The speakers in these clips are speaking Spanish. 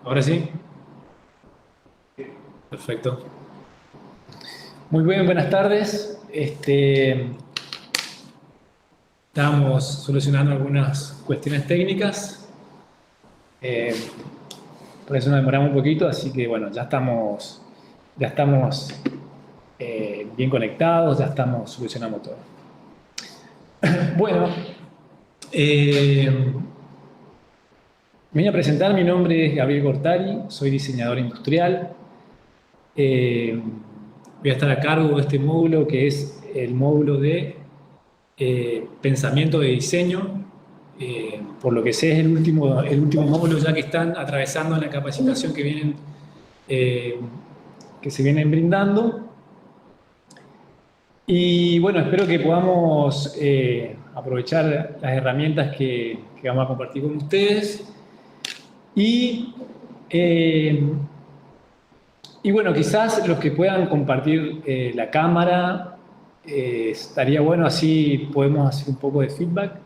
Ahora sí. Perfecto. Muy bien, buenas tardes. Estábamos solucionando algunas cuestiones técnicas. Eh, por eso nos demoramos un poquito, así que bueno, ya estamos bien conectados, ya estamos solucionando todo. Bueno, me voy a presentar. Mi nombre es Gabriel Gortari, soy diseñador industrial. Eh, Voy a estar a cargo de este módulo que es el módulo de pensamiento de diseño. Por lo que sé es el último módulo ya que están atravesando en la capacitación eh, que se vienen brindando. Y bueno, espero que podamos aprovechar las herramientas que vamos a compartir con ustedes. Y, eh, y bueno, quizás los que puedan compartir la cámara, estaría bueno, así podemos hacer un poco de feedback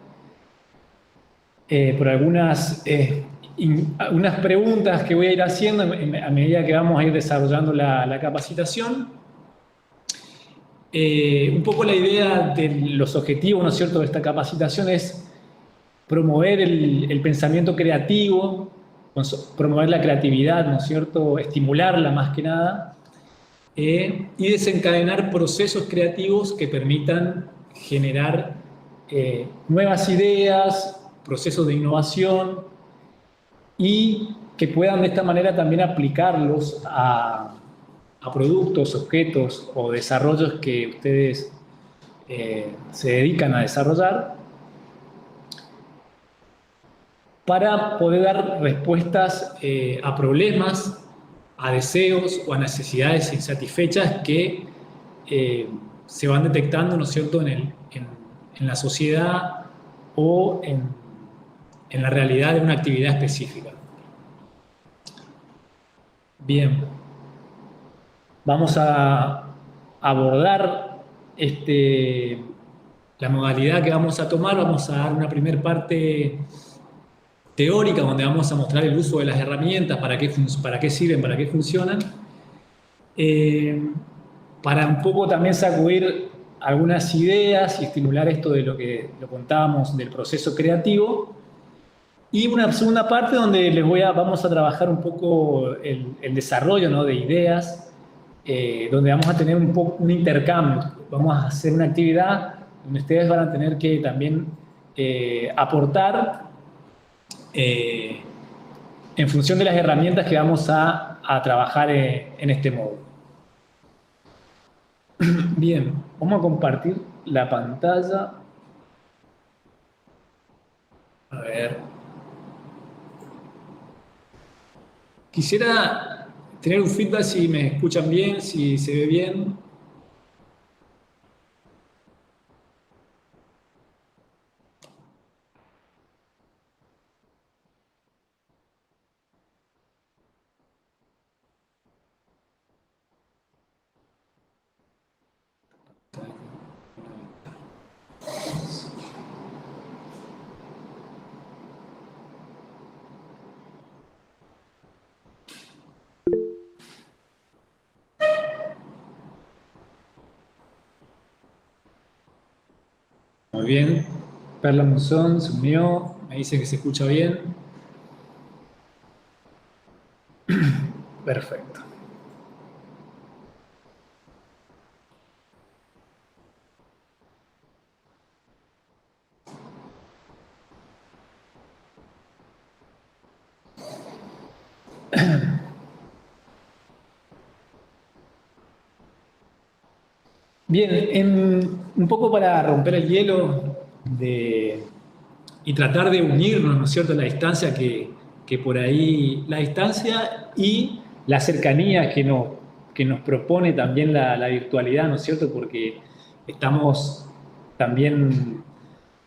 por algunas preguntas que voy a ir haciendo a medida que vamos a ir desarrollando la capacitación. Un poco la idea de los objetivos, ¿no es cierto?, de esta capacitación es promover el pensamiento creativo, promover la creatividad, ¿no es cierto?, estimularla más que nada, y desencadenar procesos creativos que permitan generar nuevas ideas, procesos de innovación y que puedan de esta manera también aplicarlos a productos, objetos o desarrollos que ustedes se dedican a desarrollar para poder dar respuestas a problemas, a deseos o a necesidades insatisfechas que se van detectando, ¿no es cierto?, en la sociedad o en la realidad de una actividad específica. Bien, vamos a abordar la modalidad que vamos a tomar. Vamos a dar una primera parte teórica donde vamos a mostrar el uso de las herramientas, para qué sirven, para qué funcionan, para un poco también sacudir algunas ideas y estimular esto de lo que lo contábamos del proceso creativo. Y una segunda parte donde vamos a trabajar un poco el desarrollo, ¿no?, de ideas, donde vamos a tener un intercambio. Vamos a hacer una actividad donde ustedes van a tener que también aportar en función de las herramientas que vamos a trabajar en este módulo. Bien, vamos a compartir la pantalla. A ver. Quisiera tener un feedback si me escuchan bien, si se ve bien. Muy bien. Perla Monzón se unió, me dice que se escucha bien. Perfecto. Bien, un poco para romper el hielo y tratar de unirnos, ¿no es cierto?, la distancia que por ahí, la distancia y la cercanía que nos propone también la virtualidad, ¿no es cierto?, porque estamos también,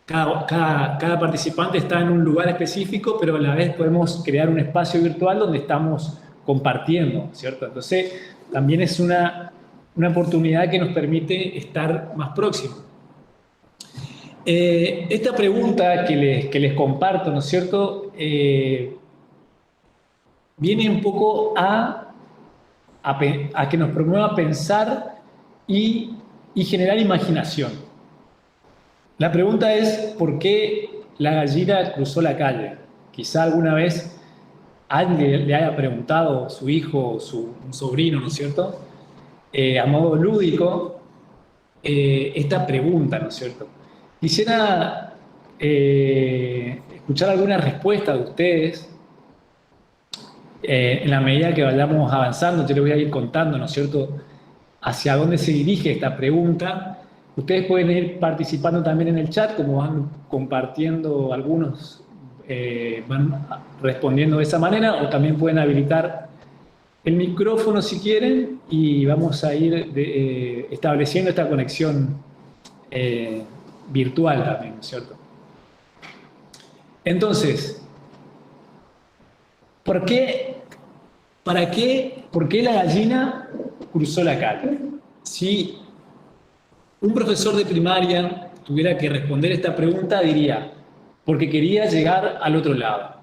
cada participante está en un lugar específico, pero a la vez podemos crear un espacio virtual donde estamos compartiendo, ¿cierto? Entonces, también es una oportunidad que nos permite estar más próximos. Esta pregunta que les comparto, ¿no es cierto?, viene un poco a que nos promueva pensar y generar imaginación. La pregunta es, ¿por qué la gallina cruzó la calle? Quizá alguna vez alguien le haya preguntado, su hijo, un sobrino, ¿no es cierto? A modo lúdico, esta pregunta, ¿no es cierto? Quisiera escuchar alguna respuesta de ustedes. En la medida que vayamos avanzando, yo les voy a ir contando, ¿no es cierto?, hacia dónde se dirige esta pregunta. Ustedes pueden ir participando también en el chat, como van compartiendo algunos, van respondiendo de esa manera, o también pueden habilitar el micrófono si quieren y vamos a ir estableciendo esta conexión virtual también, ¿no es cierto? Entonces, ¿por qué la gallina cruzó la calle? Si un profesor de primaria tuviera que responder esta pregunta, diría, porque quería llegar al otro lado.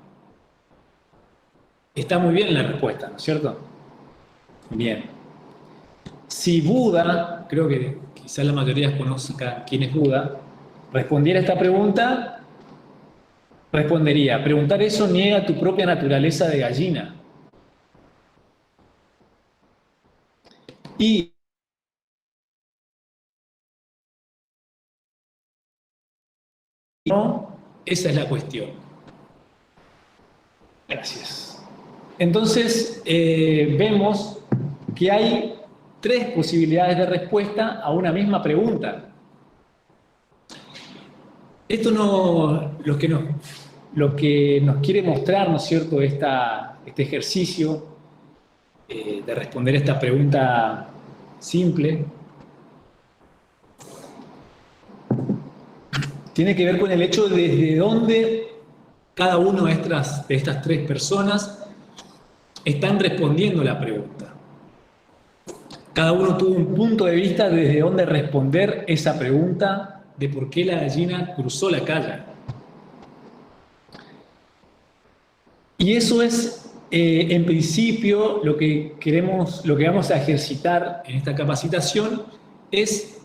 Está muy bien la respuesta, ¿no es cierto? Bien. Si Buda, creo que quizás la mayoría conozca quién es Buda, respondiera esta pregunta, respondería, preguntar eso niega tu propia naturaleza de gallina. Y no, esa es la cuestión. Gracias. Entonces, vemos que hay tres posibilidades de respuesta a una misma pregunta. Esto lo que nos quiere mostrar, ¿no es cierto?, este ejercicio de responder esta pregunta simple, tiene que ver con el hecho de desde dónde cada una de estas tres personas están respondiendo la pregunta. Cada uno tuvo un punto de vista desde dónde responder esa pregunta de por qué la gallina cruzó la calle. Y eso es, en principio, lo que vamos a ejercitar en esta capacitación es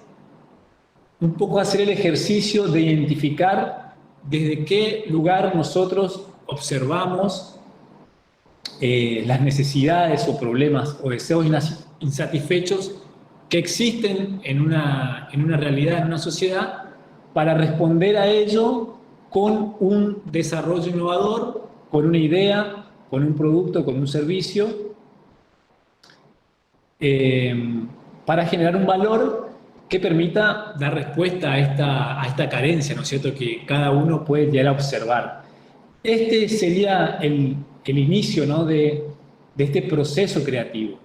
un poco hacer el ejercicio de identificar desde qué lugar nosotros observamos las necesidades o problemas o deseos insatisfechos que existen en una realidad, en una sociedad, para responder a ello con un desarrollo innovador, con una idea, con un producto, con un servicio, para generar un valor que permita dar respuesta a esta carencia, ¿no es cierto?, que cada uno puede llegar a observar. Este sería el inicio, ¿no?, de este proceso creativo.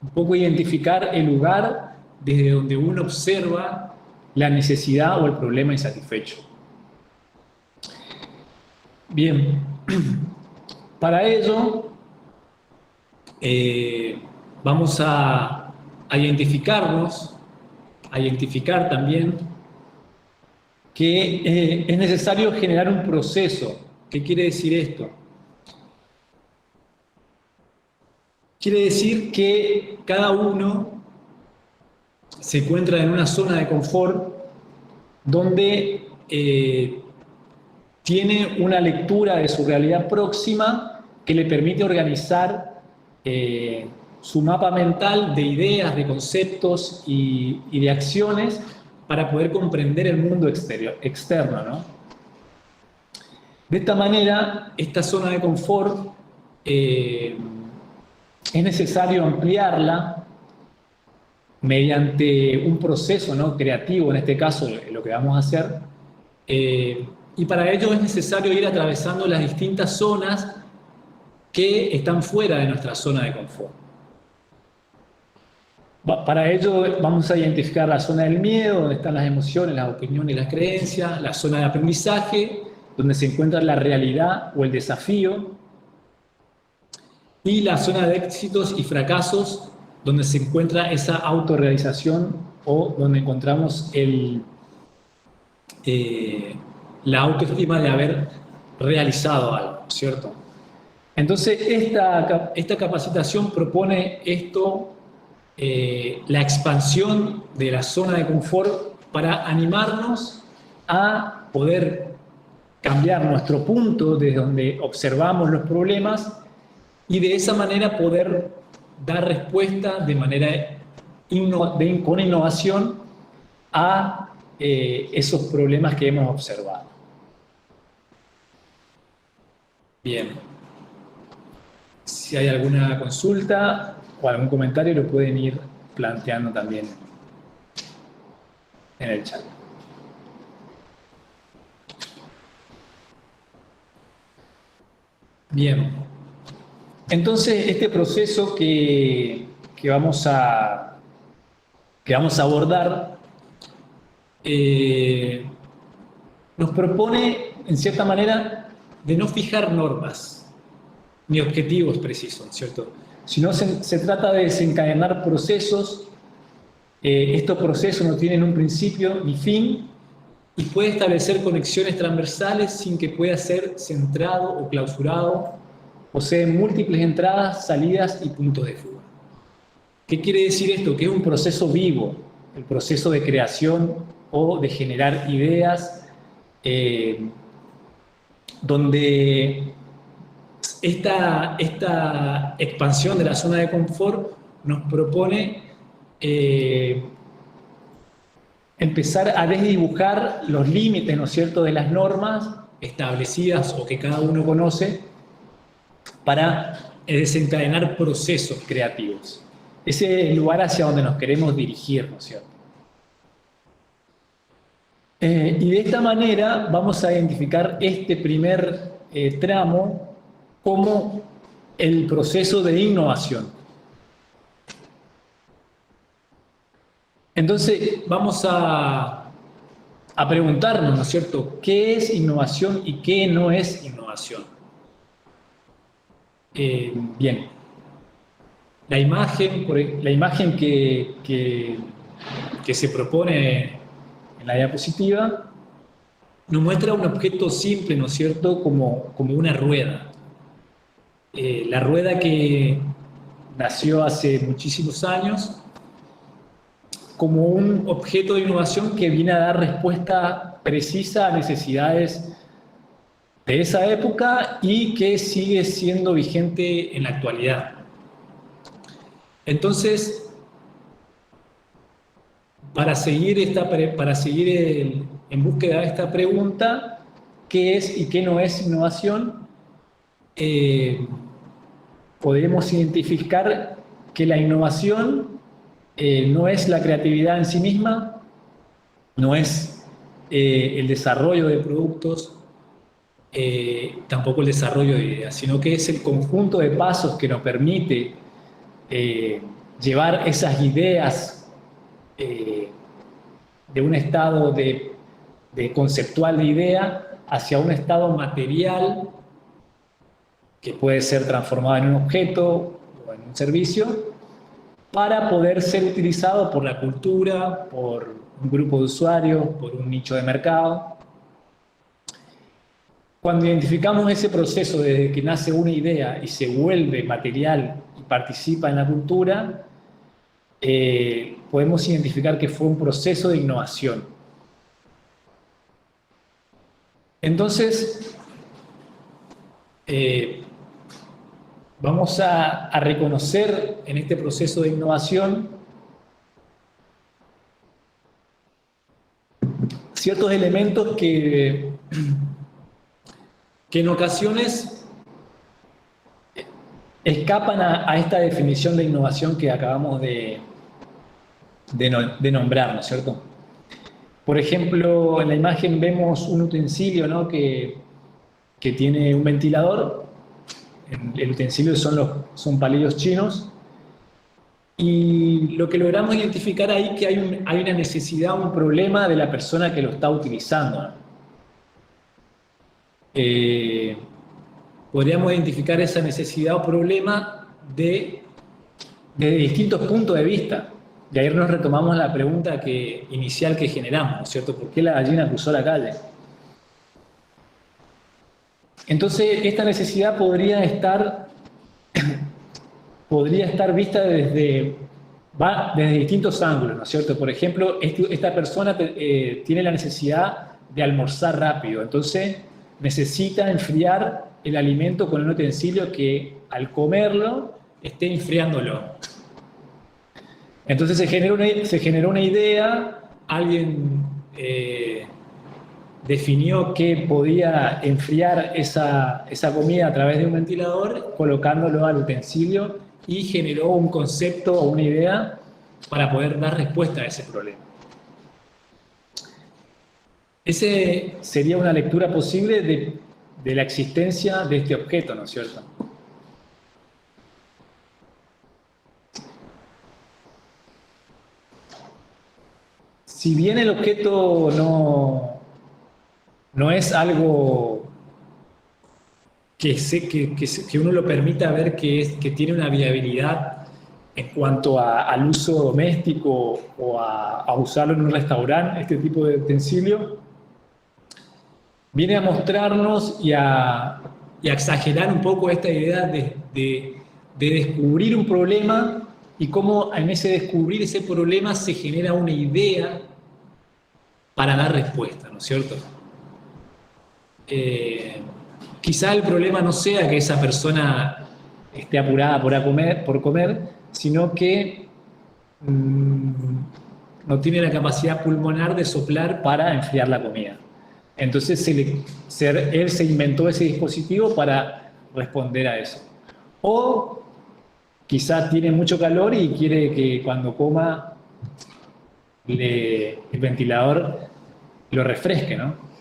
Un poco identificar el lugar desde donde uno observa la necesidad o el problema insatisfecho. Bien, para ello vamos a identificarnos, a identificar también que es necesario generar un proceso. ¿Qué quiere decir esto? Quiere decir que cada uno se encuentra en una zona de confort donde tiene una lectura de su realidad próxima que le permite organizar su mapa mental de ideas, de conceptos y de acciones para poder comprender el mundo externo, ¿no? De esta manera, esta zona de confort es necesario ampliarla mediante un proceso, ¿no?, creativo, en este caso lo que vamos a hacer, y para ello es necesario ir atravesando las distintas zonas que están fuera de nuestra zona de confort. Para ello vamos a identificar la zona del miedo, donde están las emociones, las opiniones, las creencias, la zona de aprendizaje, donde se encuentra la realidad o el desafío, y la zona de éxitos y fracasos, donde se encuentra esa autorrealización o donde encontramos la autoestima de haber realizado algo, ¿cierto? Entonces, esta capacitación propone esto, la expansión de la zona de confort para animarnos a poder cambiar nuestro punto desde donde observamos los problemas y de esa manera poder dar respuesta de manera con innovación a esos problemas que hemos observado. Bien. Si hay alguna consulta o algún comentario, lo pueden ir planteando también en el chat. Bien. Entonces, este proceso que vamos a abordar nos propone, en cierta manera, de no fijar normas ni objetivos precisos, ¿cierto? Sino se trata de desencadenar procesos. Estos procesos no tienen un principio ni fin y puede establecer conexiones transversales sin que pueda ser centrado o clausurado. Posee múltiples entradas, salidas y puntos de fuga. ¿Qué quiere decir esto? Que es un proceso vivo, el proceso de creación o de generar ideas, donde esta expansión de la zona de confort nos propone empezar a desdibujar los límites, ¿no es cierto?, de las normas establecidas o que cada uno conoce para desencadenar procesos creativos. Ese es el lugar hacia donde nos queremos dirigir, ¿no es cierto? Y de esta manera vamos a identificar este primer tramo como el proceso de innovación. Entonces vamos a preguntarnos, ¿no es cierto?, ¿qué es innovación y qué no es innovación? Bien. La imagen que se propone en la diapositiva nos muestra un objeto simple, ¿no es cierto?, como una rueda. La rueda que nació hace muchísimos años como un objeto de innovación que viene a dar respuesta precisa a necesidades de esa época y que sigue siendo vigente en la actualidad. Entonces, para seguir en búsqueda de esta pregunta, ¿qué es y qué no es innovación? Podemos identificar que la innovación no es la creatividad en sí misma, no es el desarrollo de productos, tampoco el desarrollo de ideas, sino que es el conjunto de pasos que nos permite llevar esas ideas de un estado de conceptual de idea hacia un estado material que puede ser transformado en un objeto o en un servicio para poder ser utilizado por la cultura, por un grupo de usuarios, por un nicho de mercado. Cuando identificamos ese proceso desde que nace una idea y se vuelve material y participa en la cultura, podemos identificar que fue un proceso de innovación. Entonces, vamos a reconocer en este proceso de innovación ciertos elementos que en ocasiones escapan a esta definición de innovación que acabamos de nombrar, ¿no es cierto? Por ejemplo, en la imagen vemos un utensilio, ¿no?, que tiene un ventilador. El utensilio son palillos chinos. Y lo que logramos identificar ahí es que hay una necesidad, un problema de la persona que lo está utilizando. Podríamos identificar esa necesidad o problema desde distintos puntos de vista. Y ahí nos retomamos la pregunta inicial que generamos, ¿no es cierto? ¿Por qué la gallina cruzó la calle? Entonces, esta necesidad podría estar vista desde distintos ángulos, ¿no es cierto? Por ejemplo, esta persona tiene la necesidad de almorzar rápido, entonces necesita enfriar el alimento con un utensilio que al comerlo esté enfriándolo. Entonces se generó una idea, alguien definió que podía enfriar esa comida a través de un ventilador, colocándolo al utensilio, y generó un concepto o una idea para poder dar respuesta a ese problema. Ese sería una lectura posible de la existencia de este objeto, ¿no es cierto? Si bien el objeto no es algo que uno lo permita ver que tiene una viabilidad en cuanto al uso doméstico o a usarlo en un restaurante, este tipo de utensilio, viene a mostrarnos y a exagerar un poco esta idea de descubrir un problema y cómo en ese descubrir ese problema se genera una idea para dar respuesta, ¿no es cierto? Quizá el problema no sea que esa persona esté apurada por comer, sino que no tiene la capacidad pulmonar de soplar para enfriar la comida. Entonces él se inventó ese dispositivo para responder a eso. O quizá tiene mucho calor y quiere que cuando coma el ventilador lo refresque, ¿no?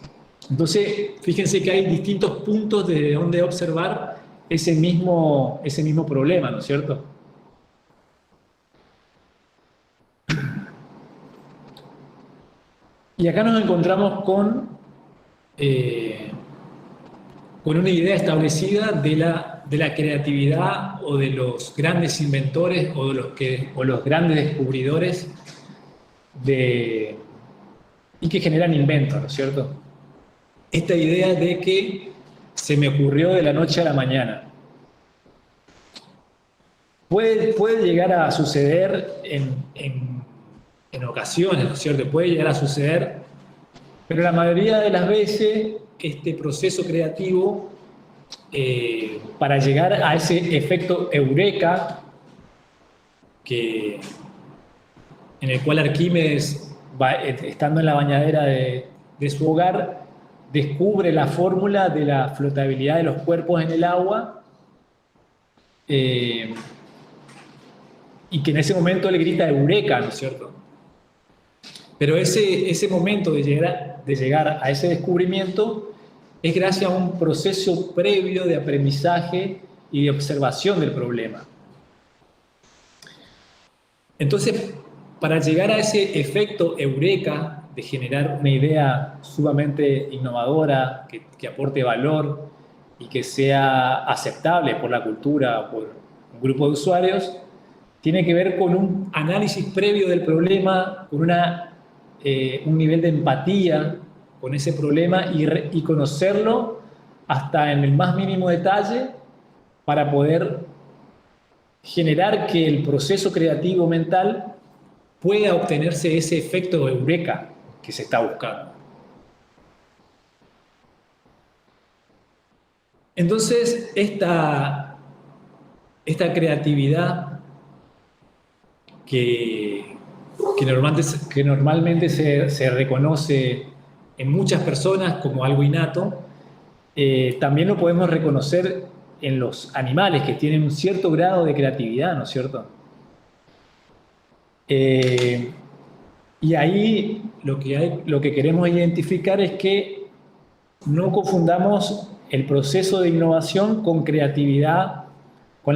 Entonces, fíjense que hay distintos puntos desde donde observar ese mismo problema, ¿no es cierto? Y acá nos encontramos con una idea establecida de la creatividad o de los grandes inventores o los grandes descubridores y que generan inventos, ¿no es cierto? Esta idea de que se me ocurrió de la noche a la mañana. Puede llegar a suceder en ocasiones, ¿no es cierto? Puede llegar a suceder, pero la mayoría de las veces este proceso creativo, para llegar a ese efecto eureka, en el cual Arquímedes, estando en la bañadera de su hogar, descubre la fórmula de la flotabilidad de los cuerpos en el agua, y que en ese momento le grita eureka, ¿no es cierto? Pero ese momento de llegar a ese descubrimiento es gracias a un proceso previo de aprendizaje y de observación del problema. Entonces, para llegar a ese efecto eureka, de generar una idea sumamente innovadora, que aporte valor y que sea aceptable por la cultura o por un grupo de usuarios, tiene que ver con un análisis previo del problema, con un nivel de empatía con ese problema y conocerlo hasta en el más mínimo detalle para poder generar que el proceso creativo mental pueda obtenerse ese efecto eureka que se está buscando. Entonces, esta creatividad que normalmente se reconoce en muchas personas como algo innato, también lo podemos reconocer en los animales que tienen un cierto grado de creatividad, ¿no es cierto? Y ahí lo que queremos identificar es que no confundamos el proceso de innovación con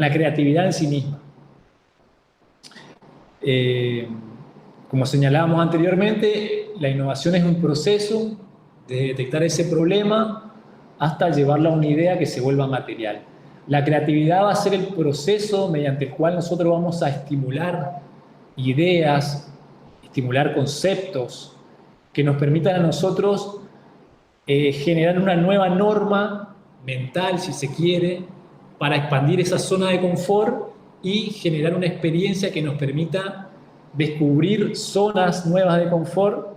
la creatividad en sí misma. Como señalábamos anteriormente, la innovación es un proceso de detectar ese problema hasta llevarlo a una idea que se vuelva material. La creatividad va a ser el proceso mediante el cual nosotros vamos a estimular ideas, estimular conceptos que nos permitan a nosotros generar una nueva norma mental, si se quiere, para expandir esa zona de confort y generar una experiencia que nos permita descubrir zonas nuevas de confort,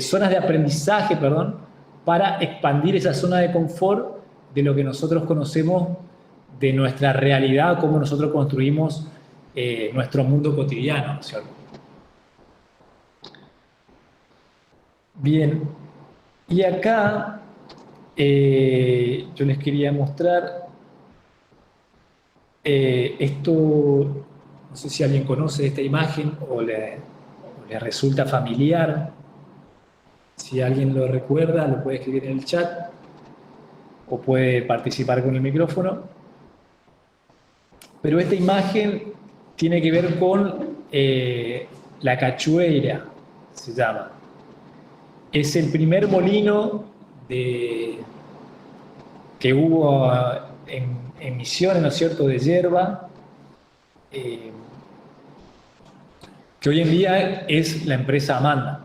zonas de aprendizaje, perdón, para expandir esa zona de confort de lo que nosotros conocemos de nuestra realidad, cómo nosotros construimos nuestro mundo cotidiano, ¿cierto? Bien, y acá yo les quería mostrar esto, no sé si alguien conoce esta imagen o le resulta familiar. Si alguien lo recuerda, lo puede escribir en el chat o puede participar con el micrófono. Pero esta imagen tiene que ver con la cachoeira, se llama. Es el primer molino que hubo en Misiones, ¿no es cierto?, de yerba, que hoy en día es la empresa Amanda.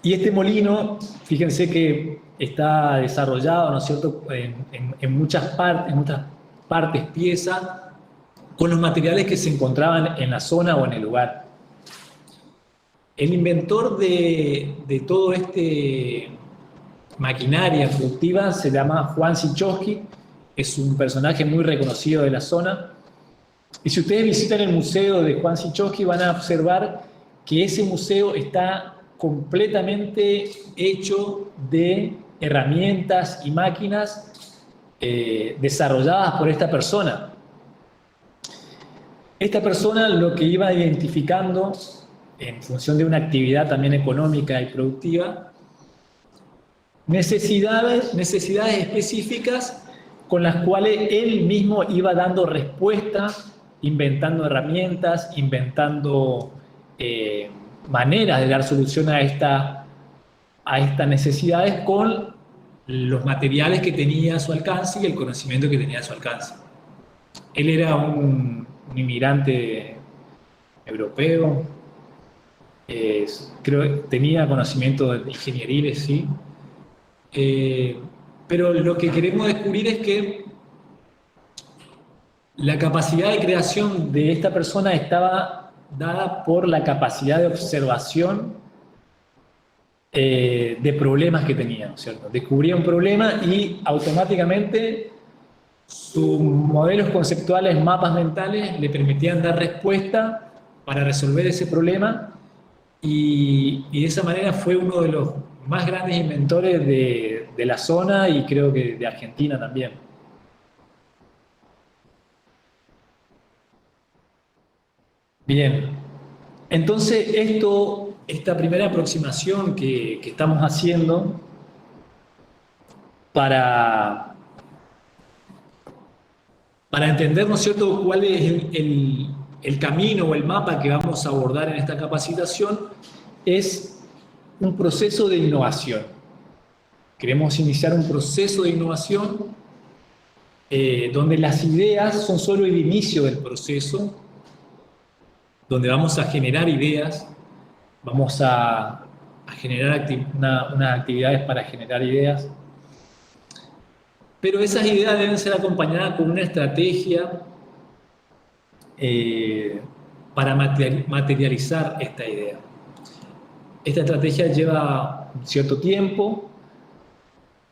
Y este molino, fíjense que está desarrollado, ¿no es cierto?, en muchas partes, piezas, con los materiales que se encontraban en la zona o en el lugar. El inventor de todo este maquinaria productiva se llama Juan Sichowski, es un personaje muy reconocido de la zona. Y si ustedes visitan el museo de Juan Sichowski van a observar que ese museo está completamente hecho de herramientas y máquinas desarrolladas por esta persona. Esta persona lo que iba identificando en función de una actividad también económica y productiva, necesidades específicas con las cuales él mismo iba dando respuesta, inventando herramientas, inventando maneras de dar solución a estas necesidades con los materiales que tenía a su alcance y el conocimiento que tenía a su alcance. Él era un inmigrante europeo, creo que tenía conocimiento ingenieriles, sí. Pero lo que queremos descubrir es que la capacidad de creación de esta persona estaba dada por la capacidad de observación de problemas que tenía, ¿no es cierto? Descubría un problema y automáticamente sus modelos conceptuales, mapas mentales, le permitían dar respuesta para resolver ese problema y de esa manera fue uno de los más grandes inventores de la zona y creo que de Argentina también. Bien, entonces esta primera aproximación que estamos haciendo para entender, ¿no es cierto?, cuál es el camino o el mapa que vamos a abordar en esta capacitación, es un proceso de innovación. Queremos iniciar un proceso de innovación donde las ideas son solo el inicio del proceso, donde vamos a generar ideas, vamos a generar unas actividades para generar ideas, pero esas ideas deben ser acompañadas con una estrategia para materializar esta idea. Esta estrategia lleva un cierto tiempo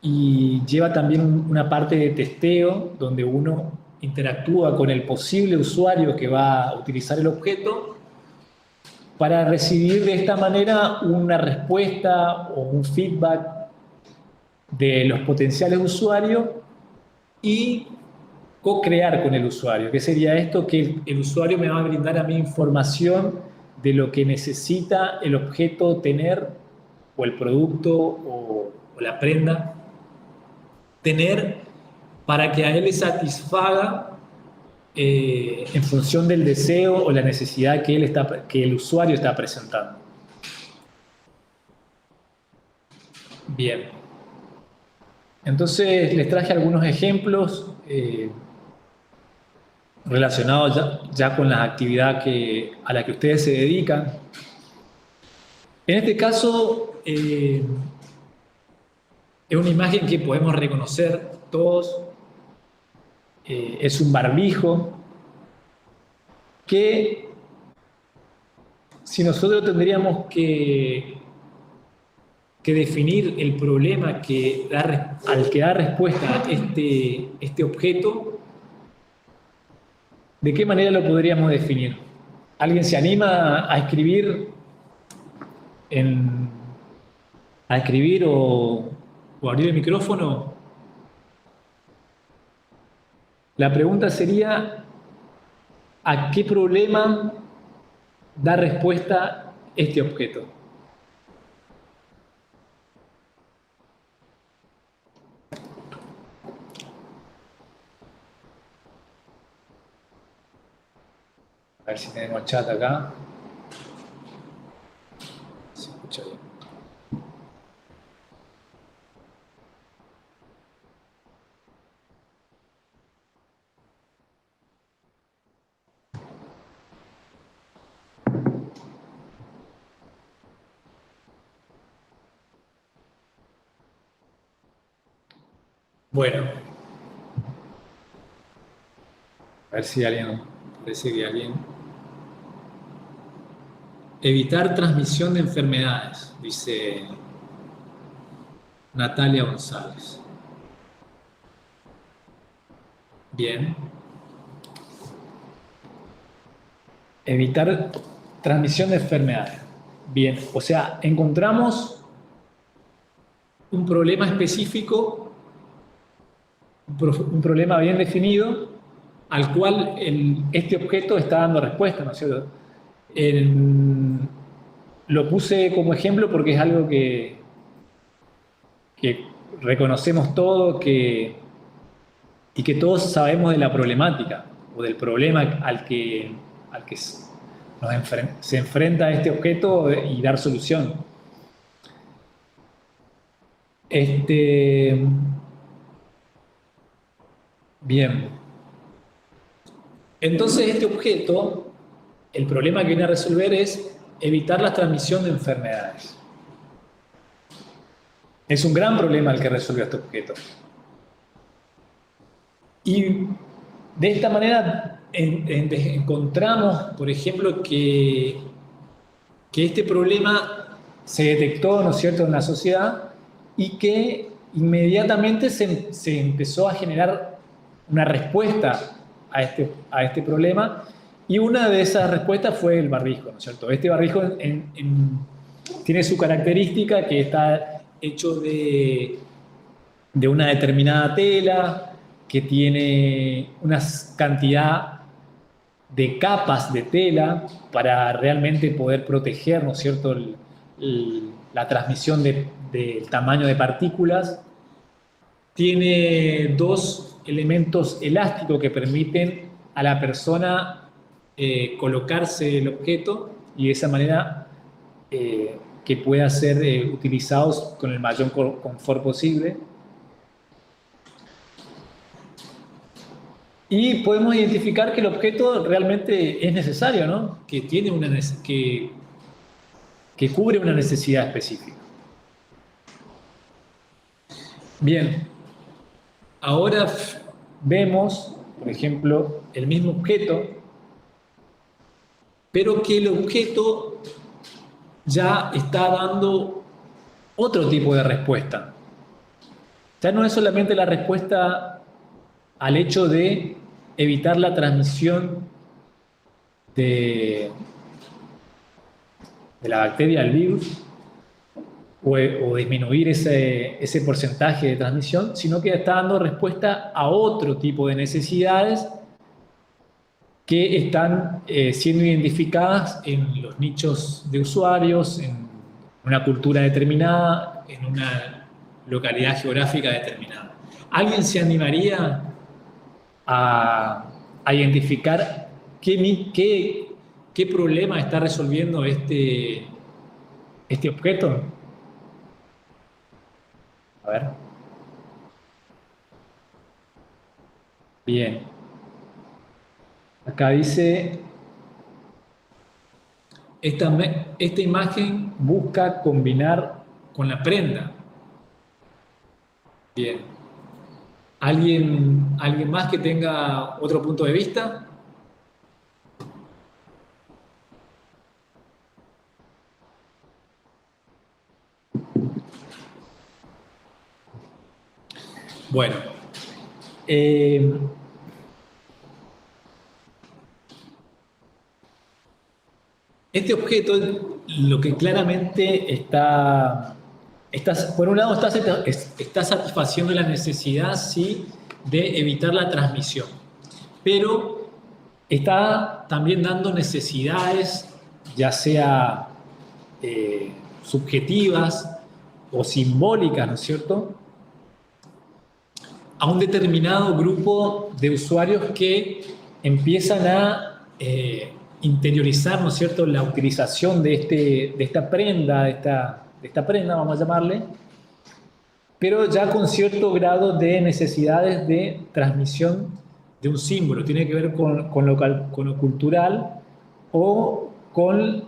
y lleva también una parte de testeo donde uno interactúa con el posible usuario que va a utilizar el objeto para recibir de esta manera una respuesta o un feedback de los potenciales usuarios y co-crear con el usuario. ¿Qué sería esto? Que el usuario me va a brindar a mí información de lo que necesita el objeto tener, o el producto, o la prenda, tener para que a él le satisfaga en función del deseo o la necesidad que el usuario está presentando. Bien. Entonces les traje algunos ejemplos relacionados ya con la actividad a la que ustedes se dedican. En este caso, es una imagen que podemos reconocer todos. Es un barbijo que, si nosotros tendríamos que definir el problema al que da respuesta este objeto, ¿de qué manera lo podríamos definir? ¿Alguien se anima a escribir, o abrir el micrófono? La pregunta sería, ¿a qué problema da respuesta este objeto? A ver si tenemos chat acá. Se escucha bien. Bueno, a ver si parece que alguien... Evitar transmisión de enfermedades, dice Natalia González. Bien. Evitar transmisión de enfermedades. Bien, o sea, encontramos un problema específico, un problema bien definido, al cual este objeto está dando respuesta, ¿no es cierto? Lo puse como ejemplo porque es algo que reconocemos todos y que todos sabemos de la problemática o del problema al que se enfrenta este objeto y dar solución. Bien. Entonces este objeto, el problema que viene a resolver es evitar la transmisión de enfermedades. Es un gran problema el que resolvió este objeto. Y de esta manera encontramos, por ejemplo, que este problema se detectó, ¿no es cierto?, en la sociedad y que inmediatamente se empezó a generar una respuesta a este problema, y una de esas respuestas fue el barbijo, ¿no es cierto? Este barbijo tiene su característica que está hecho de una determinada tela, que tiene una cantidad de capas de tela para realmente poder proteger, ¿no es cierto?, la transmisión del tamaño de partículas. Tiene dos elementos elásticos que permiten a la persona colocarse el objeto y de esa manera que pueda ser utilizados con el mayor confort posible. Y podemos identificar que el objeto realmente es necesario, ¿no? Que tiene que cubre una necesidad específica. Bien, ahora vemos, por ejemplo, el mismo objeto, pero que el objeto ya está dando otro tipo de respuesta. Ya no es solamente la respuesta al hecho de evitar la transmisión de la bacteria al virus o disminuir ese porcentaje de transmisión, sino que está dando respuesta a otro tipo de necesidades que están siendo identificadas en los nichos de usuarios, en una cultura determinada, en una localidad geográfica determinada. ¿Alguien se animaría a identificar qué problema está resolviendo este objeto? A ver. Bien. Acá dice, esta imagen busca combinar con la prenda. Bien. ¿Alguien más que tenga otro punto de vista? Bueno, eh, este objeto, lo que claramente por un lado, está satisfaciendo la necesidad, sí, de evitar la transmisión, pero está también dando necesidades, ya sea subjetivas o simbólicas, ¿no es cierto?, a un determinado grupo de usuarios que empiezan a interiorizar, ¿no es cierto?, la utilización de esta prenda, de esta prenda, vamos a llamarle, pero ya con cierto grado de necesidades de transmisión de un símbolo. Tiene que ver con lo cultural o con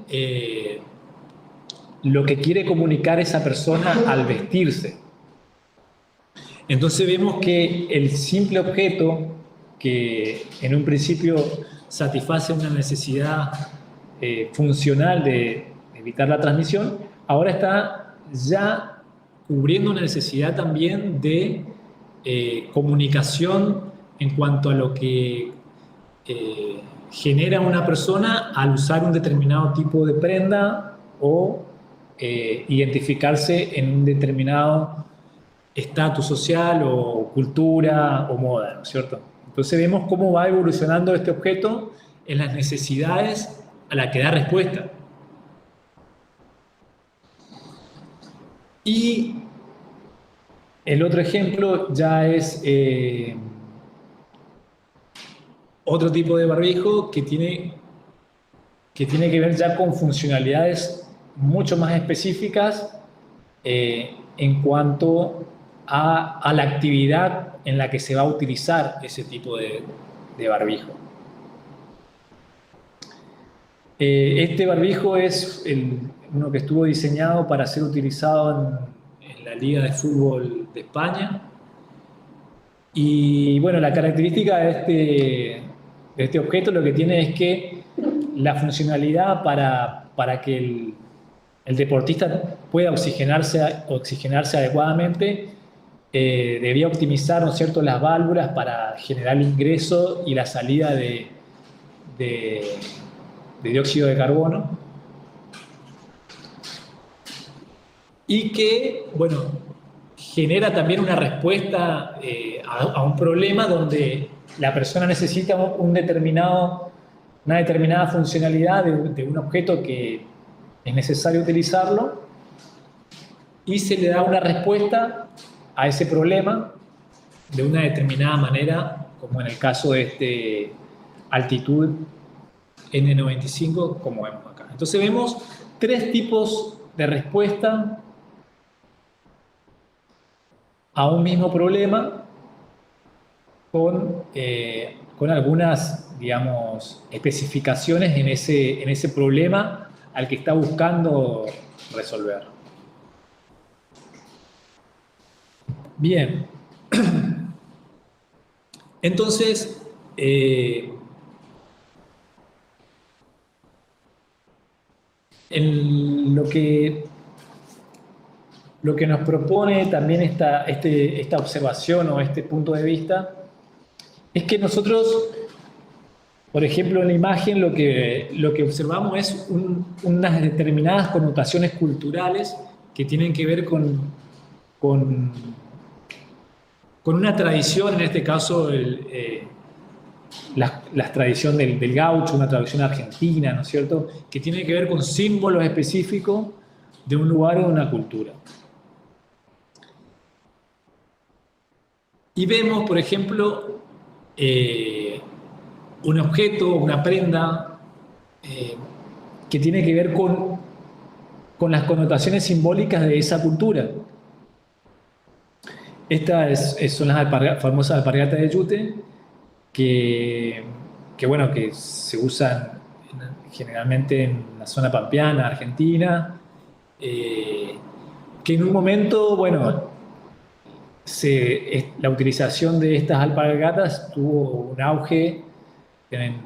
lo que quiere comunicar esa persona al vestirse. Entonces vemos que el simple objeto que en un principio satisface una necesidad funcional de evitar la transmisión, ahora está ya cubriendo una necesidad también de comunicación en cuanto a lo que genera una persona al usar un determinado tipo de prenda o identificarse en un determinado estatus social o cultura o moda, ¿no es cierto? Entonces vemos cómo va evolucionando este objeto en las necesidades a las que da respuesta. Y el otro ejemplo ya es otro tipo de barbijo que tiene que ver ya con funcionalidades mucho más específicas en cuanto a la actividad en la que se va a utilizar ese tipo de barbijo. Este barbijo es uno que estuvo diseñado para ser utilizado en la Liga de Fútbol de España. Y bueno, la característica de este objeto lo que tiene es que la funcionalidad para que el deportista pueda oxigenarse adecuadamente debía optimizar, ¿no es cierto?, las válvulas para generar el ingreso y la salida de dióxido de carbono. Y que, bueno, genera también una respuesta a un problema donde la persona necesita una determinada funcionalidad de un objeto que es necesario utilizarlo y se le da una respuesta a ese problema de una determinada manera, como en el caso de este Altitud N95, como vemos acá. Entonces vemos tres tipos de respuesta a un mismo problema con algunas, digamos, especificaciones en ese problema al que está buscando resolver. Bien. Entonces, lo que nos propone también esta observación o este punto de vista es que nosotros, por ejemplo, en la imagen lo que observamos es unas determinadas connotaciones culturales que tienen que ver con una tradición, en este caso la tradición del gaucho, una tradición argentina, ¿no es cierto?, que tiene que ver con símbolos específicos de un lugar o de una cultura. Y vemos, por ejemplo, un objeto, una prenda, que tiene que ver con las connotaciones simbólicas de esa cultura. Estas son las famosas alpargatas de yute, que se usan generalmente en la zona pampeana, Argentina, que en un momento, bueno, la utilización de estas alpargatas tuvo un auge en,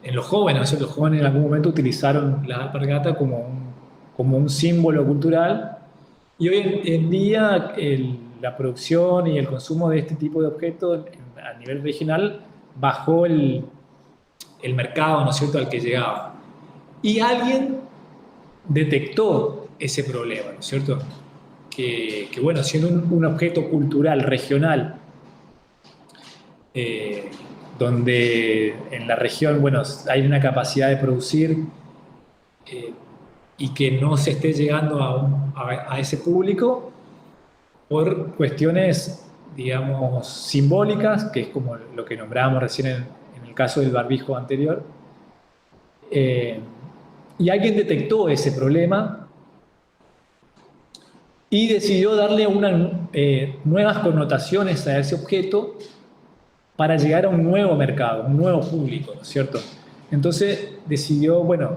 en los jóvenes. O sea, los jóvenes en algún momento utilizaron las alpargatas como un símbolo cultural. Y hoy en día la producción y el consumo de este tipo de objetos a nivel regional bajó el mercado, ¿no es cierto?, al que llegaba. Y alguien detectó ese problema, ¿no es cierto? Bueno, siendo un objeto cultural regional, eh, donde en la región, bueno, hay una capacidad de producir eh, y que no se esté llegando a ese público por cuestiones, digamos, simbólicas, que es como lo que nombrábamos recién en el caso del barbijo anterior. Y alguien detectó ese problema y decidió darle nuevas connotaciones a ese objeto para llegar a un nuevo mercado, un nuevo público, ¿no es cierto? Entonces decidió, bueno,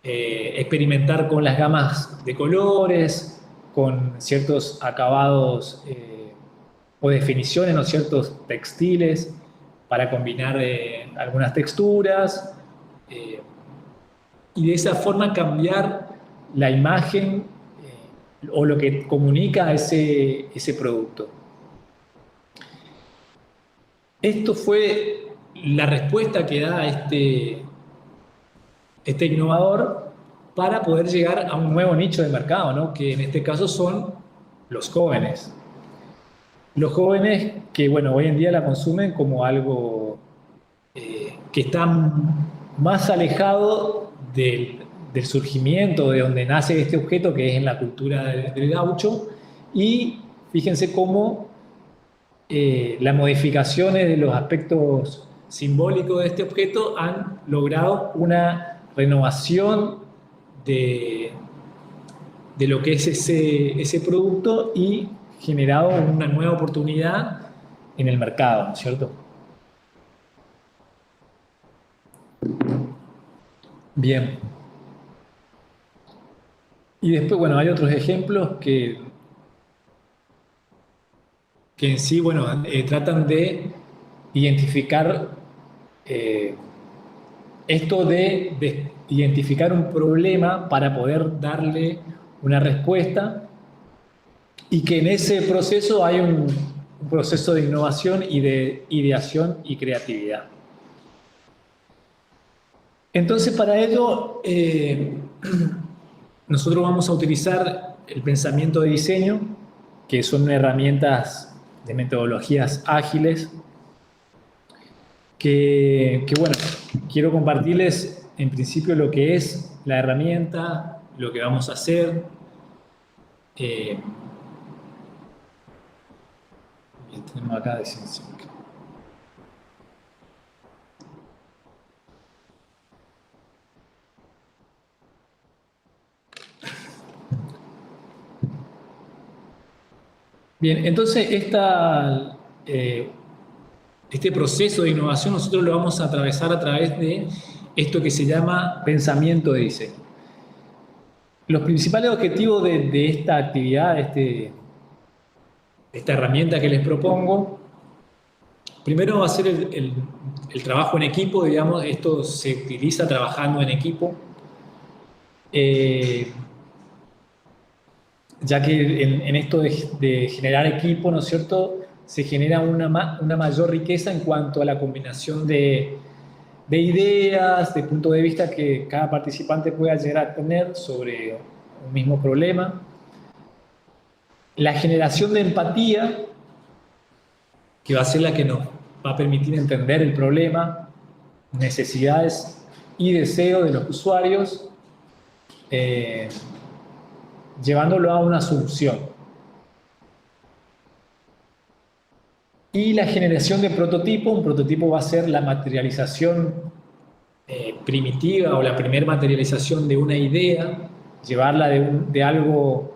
experimentar con las gamas de colores, con ciertos acabados o definiciones, ¿no? Ciertos textiles para combinar algunas texturas y de esa forma cambiar la imagen o lo que comunica ese producto. Esto fue la respuesta que da este innovador para poder llegar a un nuevo nicho de mercado, ¿no? Que en este caso son los jóvenes. Los jóvenes que, bueno, hoy en día la consumen como algo que está más alejado del surgimiento, de donde nace este objeto, que es en la cultura del gaucho, y fíjense cómo las modificaciones de los aspectos simbólicos de este objeto han logrado una renovación de, de lo que es ese producto y generado una nueva oportunidad en el mercado, ¿no es cierto? Bien. Y después, bueno, hay otros ejemplos que en sí, bueno, tratan de identificar eh, esto de identificar un problema para poder darle una respuesta y que en ese proceso hay un proceso de innovación y de ideación y creatividad. Entonces, para ello, nosotros vamos a utilizar el pensamiento de diseño, que son herramientas de metodologías ágiles, bueno, quiero compartirles en principio lo que es la herramienta, lo que vamos a hacer. Tenemos acá de ciencia. Bien, entonces este proceso de innovación nosotros lo vamos a atravesar a través de esto que se llama pensamiento de diseño. Los principales objetivos de esta actividad, esta herramienta que les propongo, primero va a ser el trabajo en equipo, digamos, esto se utiliza trabajando en equipo, ya que en esto de generar equipo, ¿no es cierto?, se genera una mayor riqueza en cuanto a la combinación de ideas, de puntos de vista que cada participante pueda llegar a tener sobre un mismo problema. La generación de empatía, que va a ser la que nos va a permitir entender el problema, necesidades y deseos de los usuarios, llevándolo a una solución. Y la generación de prototipo, un prototipo va a ser la materialización primitiva o la primera materialización de una idea, llevarla de algo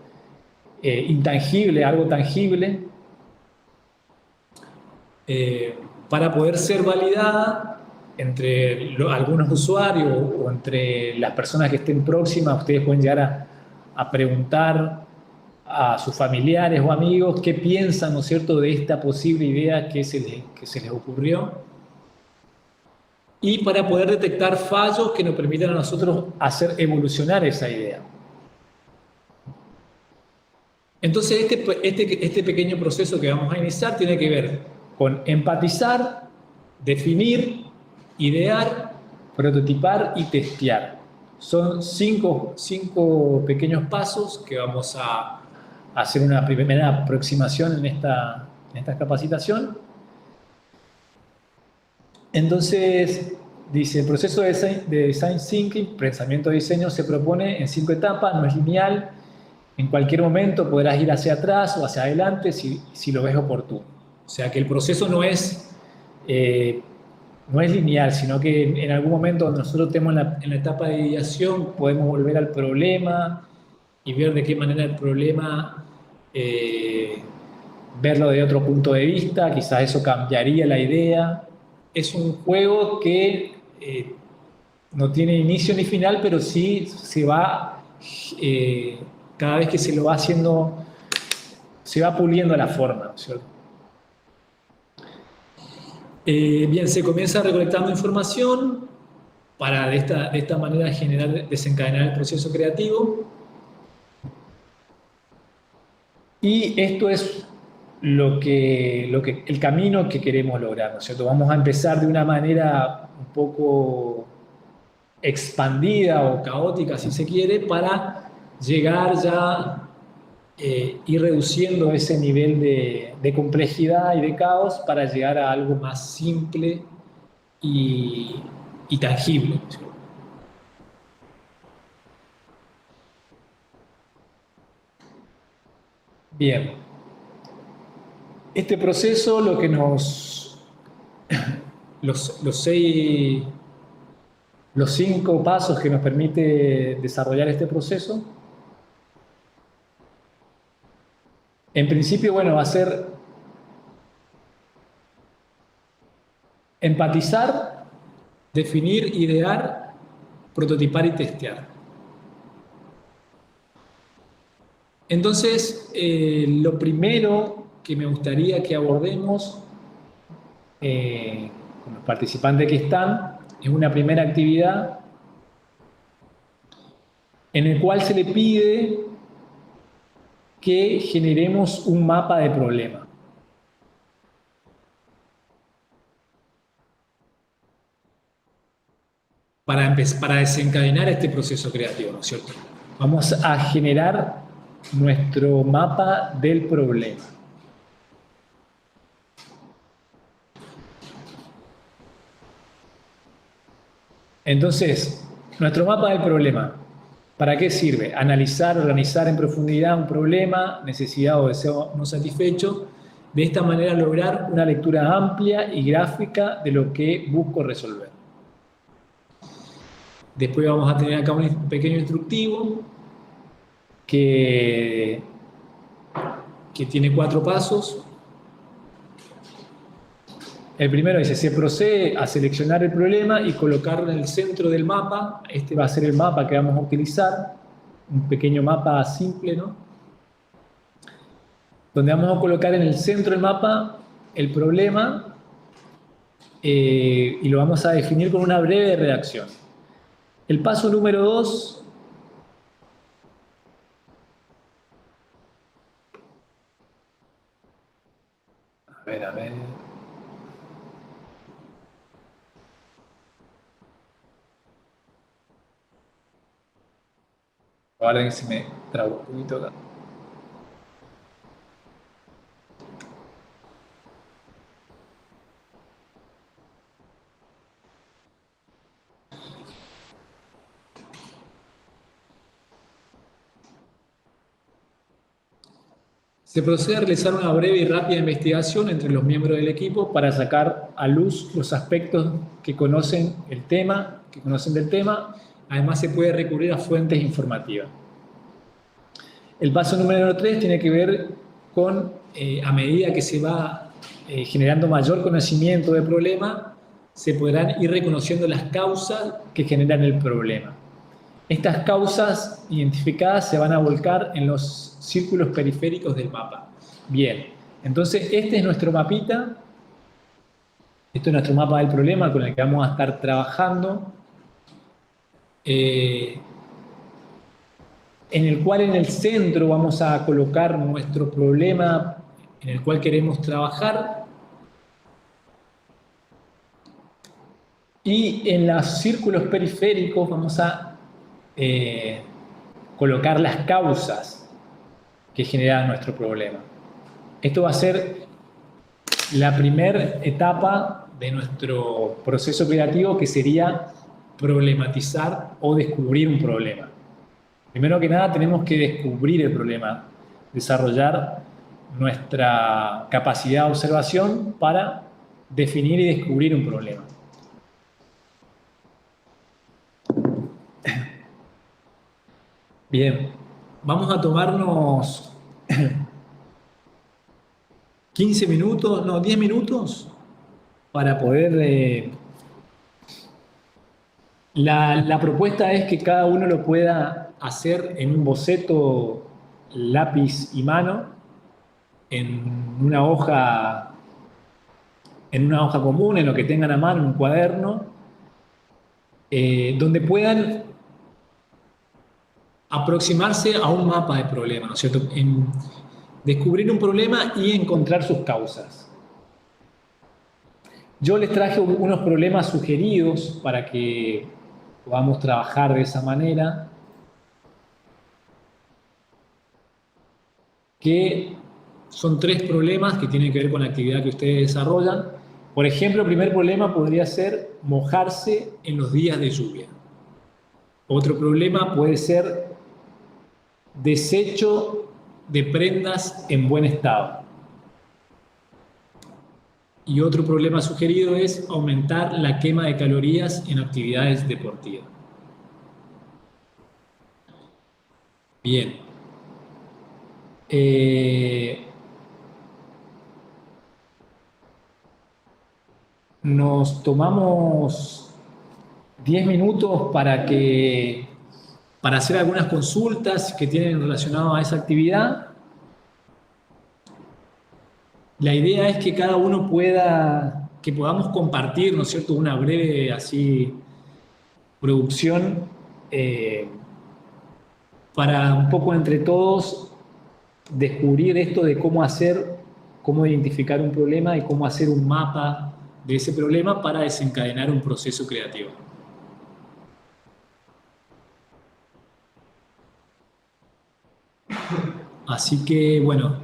intangible a algo tangible, para poder ser validada entre algunos usuarios o entre las personas que estén próximas. Ustedes pueden llegar a preguntar a sus familiares o amigos qué piensan, ¿no es cierto?, de esta posible idea que se les ocurrió, y para poder detectar fallos que nos permitan a nosotros hacer evolucionar esa idea. Entonces, este pequeño proceso que vamos a iniciar tiene que ver con empatizar, definir, idear, prototipar y testear. Son cinco pequeños pasos que vamos a hacer una primera aproximación en esta capacitación. Entonces, dice, el proceso de Design Thinking, pensamiento de diseño, se propone en 5 etapas, no es lineal. En cualquier momento podrás ir hacia atrás o hacia adelante si lo ves oportuno. O sea que el proceso no es lineal, sino que en algún momento cuando nosotros estemos en la etapa de ideación podemos volver al problema y ver de qué manera el problema, verlo de otro punto de vista, quizás eso cambiaría la idea. Es un juego que no tiene inicio ni final, pero sí se va, cada vez que se lo va haciendo, se va puliendo la forma, ¿no es cierto? Bien, se comienza recolectando información para de esta manera desencadenar el proceso creativo. Y esto es el camino que queremos lograr, ¿no es cierto? Vamos a empezar de una manera un poco expandida o caótica, si se quiere, para llegar ya, ir reduciendo ese nivel de complejidad y de caos para llegar a algo más simple y tangible, ¿no es cierto? Bien. Este proceso, lo que los 5 pasos que nos permite desarrollar este proceso, en principio, bueno, va a ser empatizar, definir, idear, prototipar y testear. Entonces, lo primero que me gustaría que abordemos con los participantes que están es una primera actividad en el cual se le pide que generemos un mapa de problema. Para desencadenar este proceso creativo, ¿no es cierto? Vamos a generar nuestro mapa del problema. Entonces, nuestro mapa del problema, ¿para qué sirve? Analizar, organizar en profundidad un problema, necesidad o deseo no satisfecho, de esta manera lograr una lectura amplia y gráfica de lo que busco resolver. Después vamos a tener acá un pequeño instructivo que tiene 4 pasos. El primero dice, se procede a seleccionar el problema y colocarlo en el centro del mapa. Este va a ser el mapa que vamos a utilizar, un pequeño mapa simple, ¿no? Donde vamos a colocar en el centro del mapa el problema y lo vamos a definir con una breve redacción. El paso número 2... A ver. Ahora que se me trabó un poquito acá. Se procede a realizar una breve y rápida investigación entre los miembros del equipo para sacar a luz los aspectos que conocen del tema. Además, se puede recurrir a fuentes informativas. El paso número 3 tiene que ver con, a medida que se va generando mayor conocimiento del problema, se podrán ir reconociendo las causas que generan el problema. Estas causas identificadas se van a volcar en los círculos periféricos del mapa. Bien, entonces este es nuestro mapita. Esto es nuestro mapa del problema con el que vamos a estar trabajando, en el cual en el centro vamos a colocar nuestro problema en el cual queremos trabajar, y en los círculos periféricos vamos a eh, colocar las causas que generan nuestro problema. Esto va a ser la primera etapa de nuestro proceso creativo, que sería problematizar o descubrir un problema. Primero que nada tenemos que descubrir el problema, desarrollar nuestra capacidad de observación para definir y descubrir un problema. Bien, vamos a tomarnos 15 minutos, no, 10 minutos para poder... la propuesta es que cada uno lo pueda hacer en un boceto, lápiz y mano, en una hoja, en una hoja común, en lo que tengan a mano, en un cuaderno, donde puedan aproximarse a un mapa de problema, ¿no es cierto? En descubrir un problema y encontrar sus causas. Yo les traje unos problemas sugeridos para que podamos trabajar de esa manera, que son 3 problemas que tienen que ver con la actividad que ustedes desarrollan. Por ejemplo, el primer problema podría ser mojarse en los días de lluvia. Otro problema puede ser desecho de prendas en buen estado. Y otro problema sugerido es aumentar la quema de calorías en actividades deportivas. Bien. Nos tomamos 10 minutos para hacer algunas consultas que tienen relacionado a esa actividad. La idea es que cada uno que podamos compartir, ¿no es cierto?, una breve así producción, para un poco entre todos descubrir esto de cómo hacer, cómo identificar un problema y cómo hacer un mapa de ese problema para desencadenar un proceso creativo. Así que, bueno,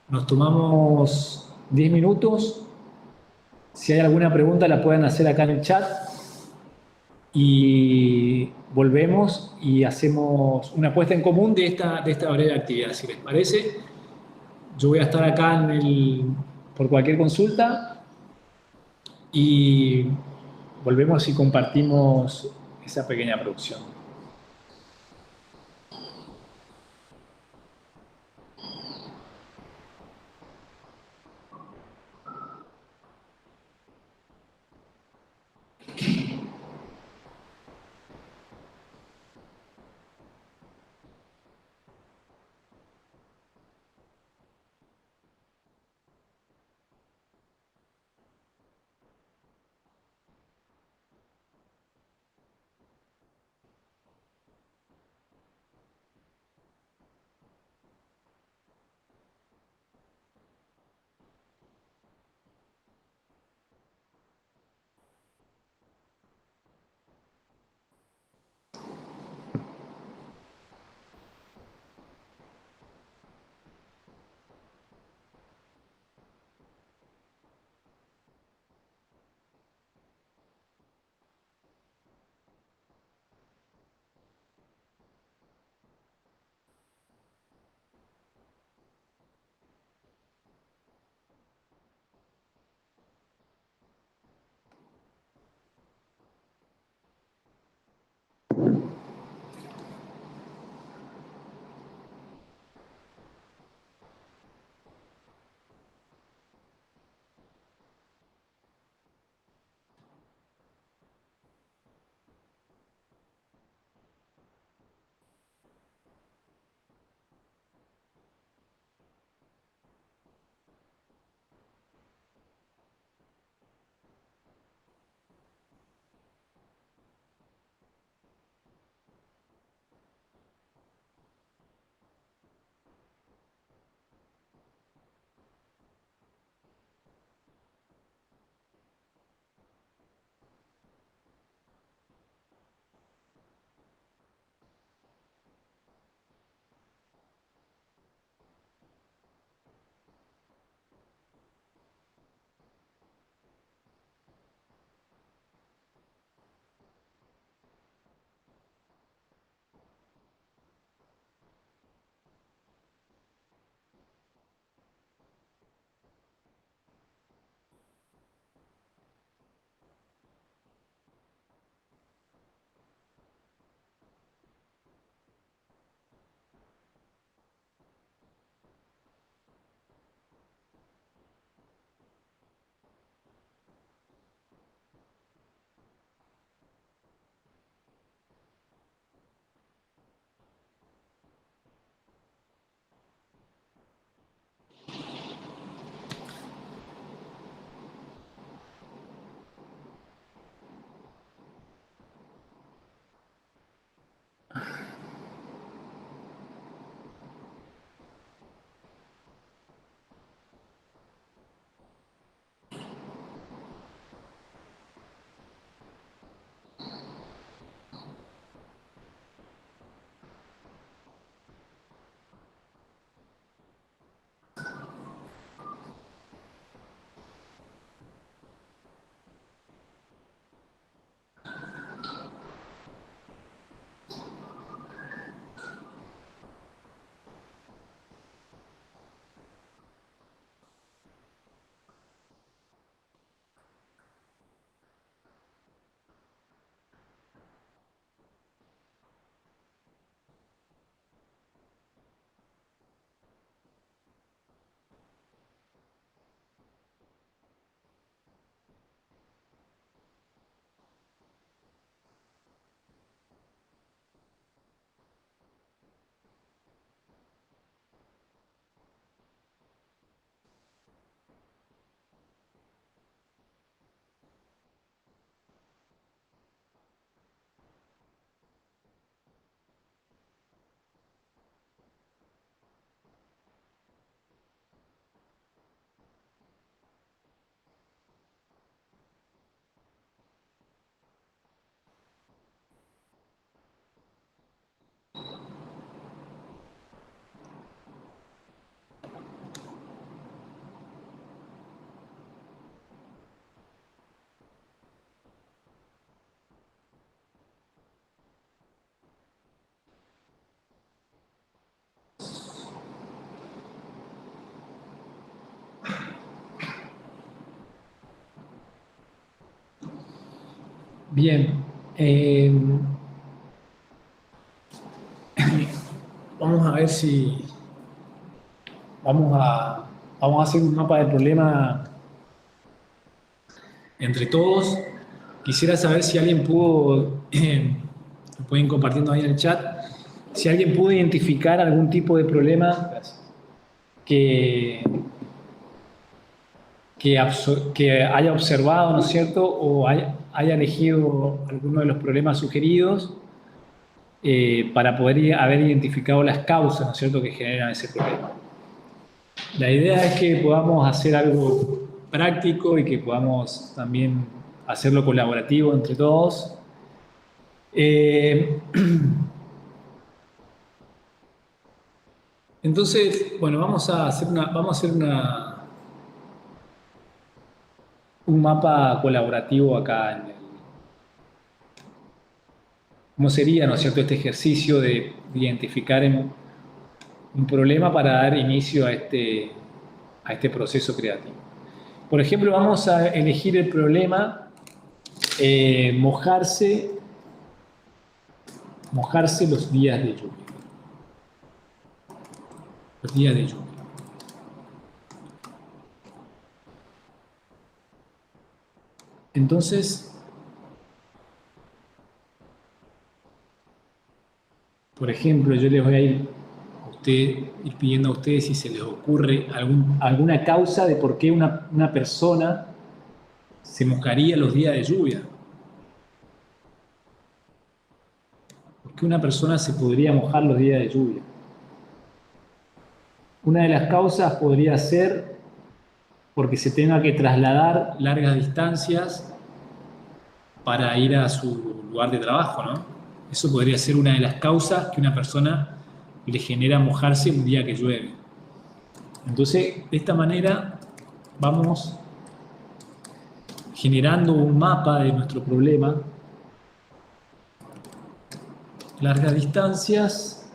nos tomamos 10 minutos. Si hay alguna pregunta la pueden hacer acá en el chat y volvemos y hacemos una puesta en común de esta breve actividad, si les parece. Yo voy a estar acá por cualquier consulta y volvemos y compartimos esa pequeña producción. Bien. Vamos a ver si vamos a, vamos a hacer un mapa del problema entre todos. Quisiera saber si alguien pudo, lo pueden compartiendo ahí en el chat, si alguien pudo identificar algún tipo de problema que, que haya observado, ¿no es cierto? O haya elegido alguno de los problemas sugeridos para poder haber identificado las causas, ¿no es cierto?, que generan ese problema. La idea es que podamos hacer algo práctico y que podamos también hacerlo colaborativo entre todos. Entonces, bueno, vamos a hacer un mapa colaborativo acá ¿cómo sería, no es cierto?, este ejercicio de identificar un problema para dar inicio a este proceso creativo. Por ejemplo, vamos a elegir el problema mojarse los días de lluvia. Los días de lluvia. Entonces, por ejemplo, yo les voy a ir pidiendo a ustedes si se les ocurre alguna causa de por qué una persona se mojaría los días de lluvia. ¿Por qué una persona se podría mojar los días de lluvia? Una de las causas podría ser porque se tenga que trasladar largas distancias para ir a su lugar de trabajo, ¿no? Eso podría ser una de las causas que una persona le genera mojarse un día que llueve. Entonces, de esta manera vamos generando un mapa de nuestro problema. Largas distancias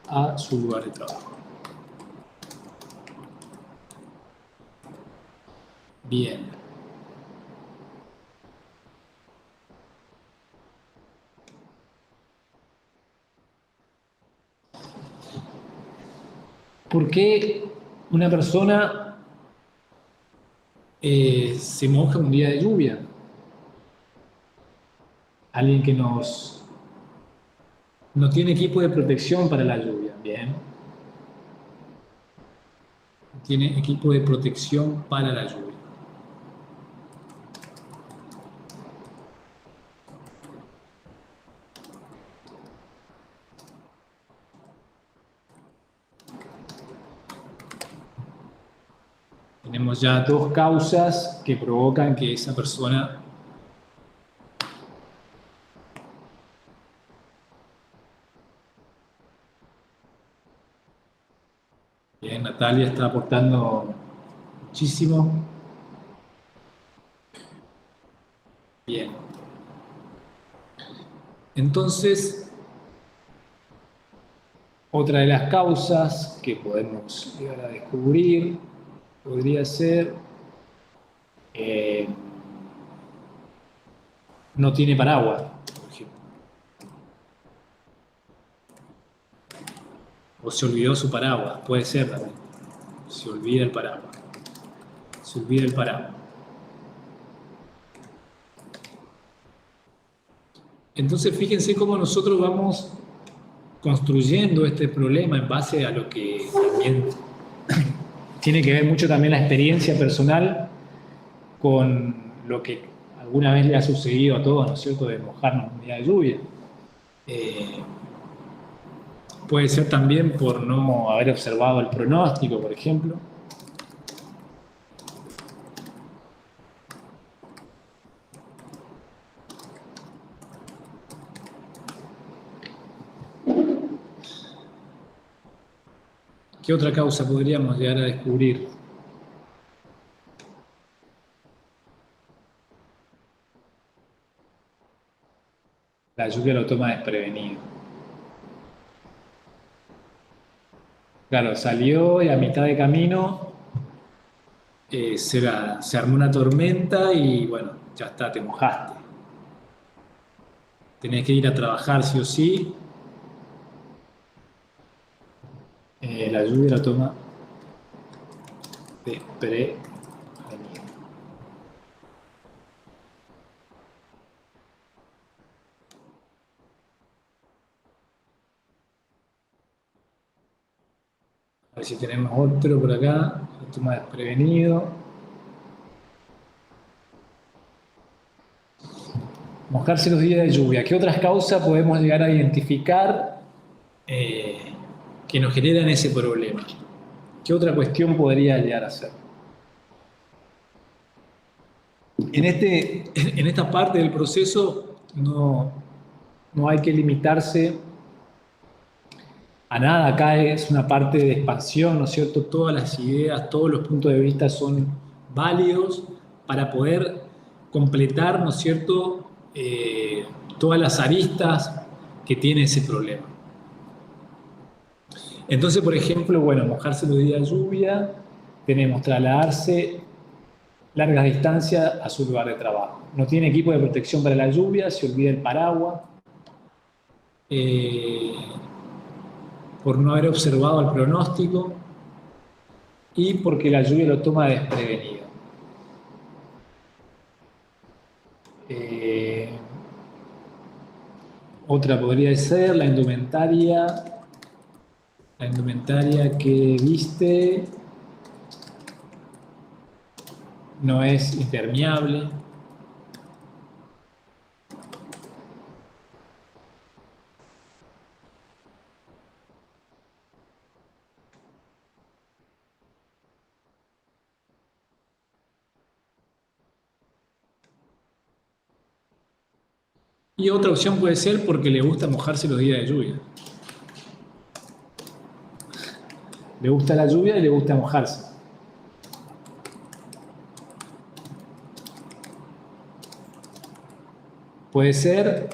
a su lugar de trabajo. Bien. ¿Por qué una persona se moja un día de lluvia? Alguien que no tiene equipo de protección para la lluvia. Bien. Tiene equipo de protección para la lluvia. Tenemos ya dos causas que provocan que esa persona bien, Natalia está aportando muchísimo. Bien. Entonces, otra de las causas que podemos llegar a descubrir podría ser no tiene paraguas, por ejemplo. O se olvidó su paraguas, puede ser también. Se olvida el paraguas. Se olvida el paraguas. Entonces, fíjense cómo nosotros vamos construyendo este problema en base a lo que también tiene que ver mucho también la experiencia personal con lo que alguna vez le ha sucedido a todos, ¿no es cierto?, de mojarnos un día de lluvia. Puede ser también por no haber observado el pronóstico, por ejemplo. ¿Qué otra causa podríamos llegar a descubrir? La lluvia lo toma desprevenido. Claro, salió y a mitad de camino se armó una tormenta y bueno, ya está, te mojaste. Tenés que ir a trabajar sí o sí. La lluvia la toma de prevenido. A ver si tenemos otro por acá. La toma desprevenido. Mojarse los días de lluvia. ¿Qué otras causas podemos llegar a identificar eh, que nos generan ese problema? ¿Qué otra cuestión podría llegar a ser? En esta parte del proceso no hay que limitarse a nada. Acá es una parte de expansión, ¿no es cierto? Todas las ideas, todos los puntos de vista son válidos para poder completar, ¿no es cierto?, todas las aristas que tiene ese problema. Entonces, por ejemplo, bueno, mojarse los días de lluvia, tenemos trasladarse largas distancias a su lugar de trabajo. No tiene equipo de protección para la lluvia, se olvida el paraguas. Por no haber observado el pronóstico y porque la lluvia lo toma desprevenido. Otra podría ser la indumentaria que viste no es impermeable. Y otra opción puede ser porque le gusta mojarse los días de lluvia. Le gusta la lluvia y le gusta mojarse. Puede ser,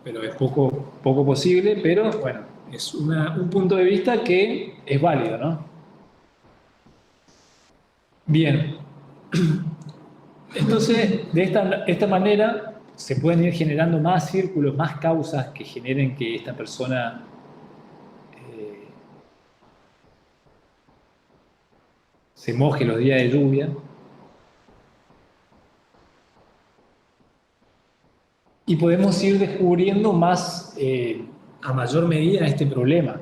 pero es poco posible, pero bueno, es un punto de vista que es válido, ¿no? Bien. Entonces, de esta manera se pueden ir generando más círculos, más causas que generen que esta persona se moje los días de lluvia. Y podemos ir descubriendo más, a mayor medida, este problema.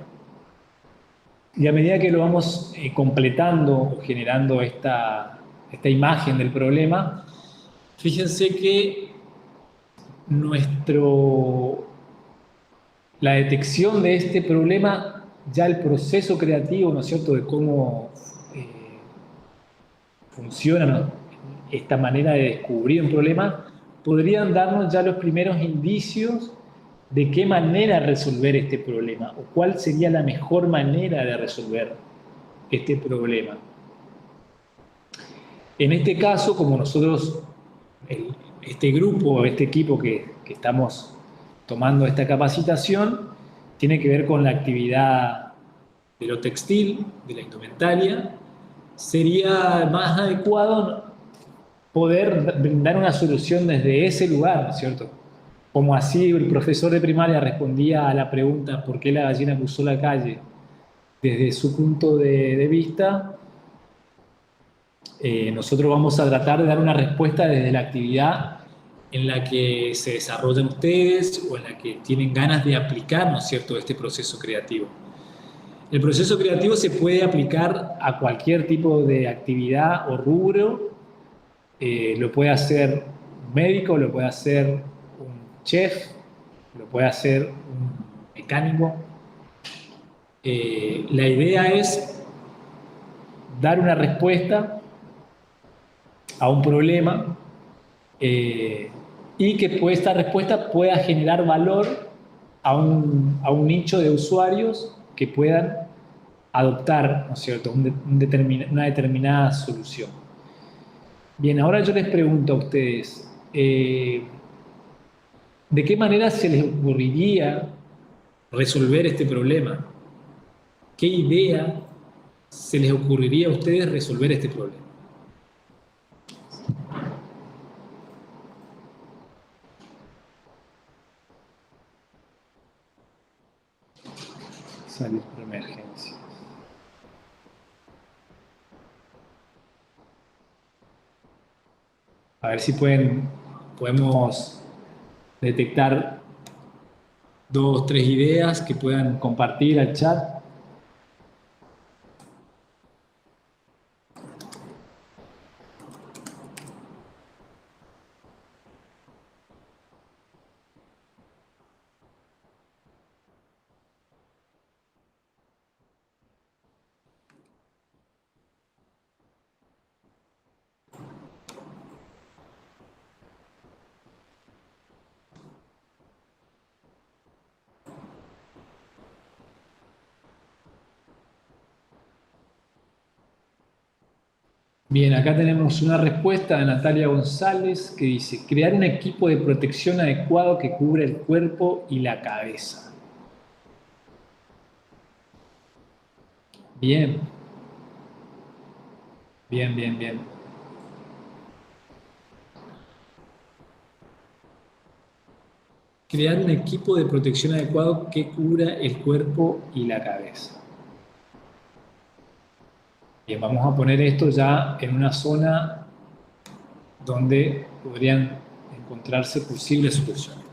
Y a medida que lo vamos completando o generando esta imagen del problema, fíjense que la detección de este problema, ya el proceso creativo, ¿no es cierto?, de cómo funciona, ¿no?, esta manera de descubrir un problema, podrían darnos ya los primeros indicios de qué manera resolver este problema o cuál sería la mejor manera de resolver este problema. En este caso, como nosotros, este grupo, este equipo que estamos tomando esta capacitación, tiene que ver con la actividad de lo textil, de la indumentaria, sería más adecuado poder brindar una solución desde ese lugar, ¿no es cierto? Como así el profesor de primaria respondía a la pregunta ¿por qué la gallina cruzó la calle? Desde su punto de vista, nosotros vamos a tratar de dar una respuesta desde la actividad en la que se desarrollan ustedes o en la que tienen ganas de aplicar, ¿no es cierto?, este proceso creativo. El proceso creativo se puede aplicar a cualquier tipo de actividad o rubro. Lo puede hacer un médico, lo puede hacer un chef, lo puede hacer un mecánico. La idea es dar una respuesta a un problema y que esta respuesta pueda generar valor a un nicho de usuarios que puedan adoptar, ¿no es cierto?, una determinada solución. Bien, ahora yo les pregunto a ustedes, ¿de qué manera se les ocurriría resolver este problema? ¿Qué idea se les ocurriría a ustedes resolver este problema? salir por emergencias. A ver si podemos detectar 2, 3 ideas que puedan compartir al chat. Bien, acá tenemos una respuesta de Natalia González que dice, crear un equipo de protección adecuado que cubra el cuerpo y la cabeza. Bien, bien, bien, bien. Crear un equipo de protección adecuado que cubra el cuerpo y la cabeza. Bien, vamos a poner esto ya en una zona donde podrían encontrarse posibles soluciones.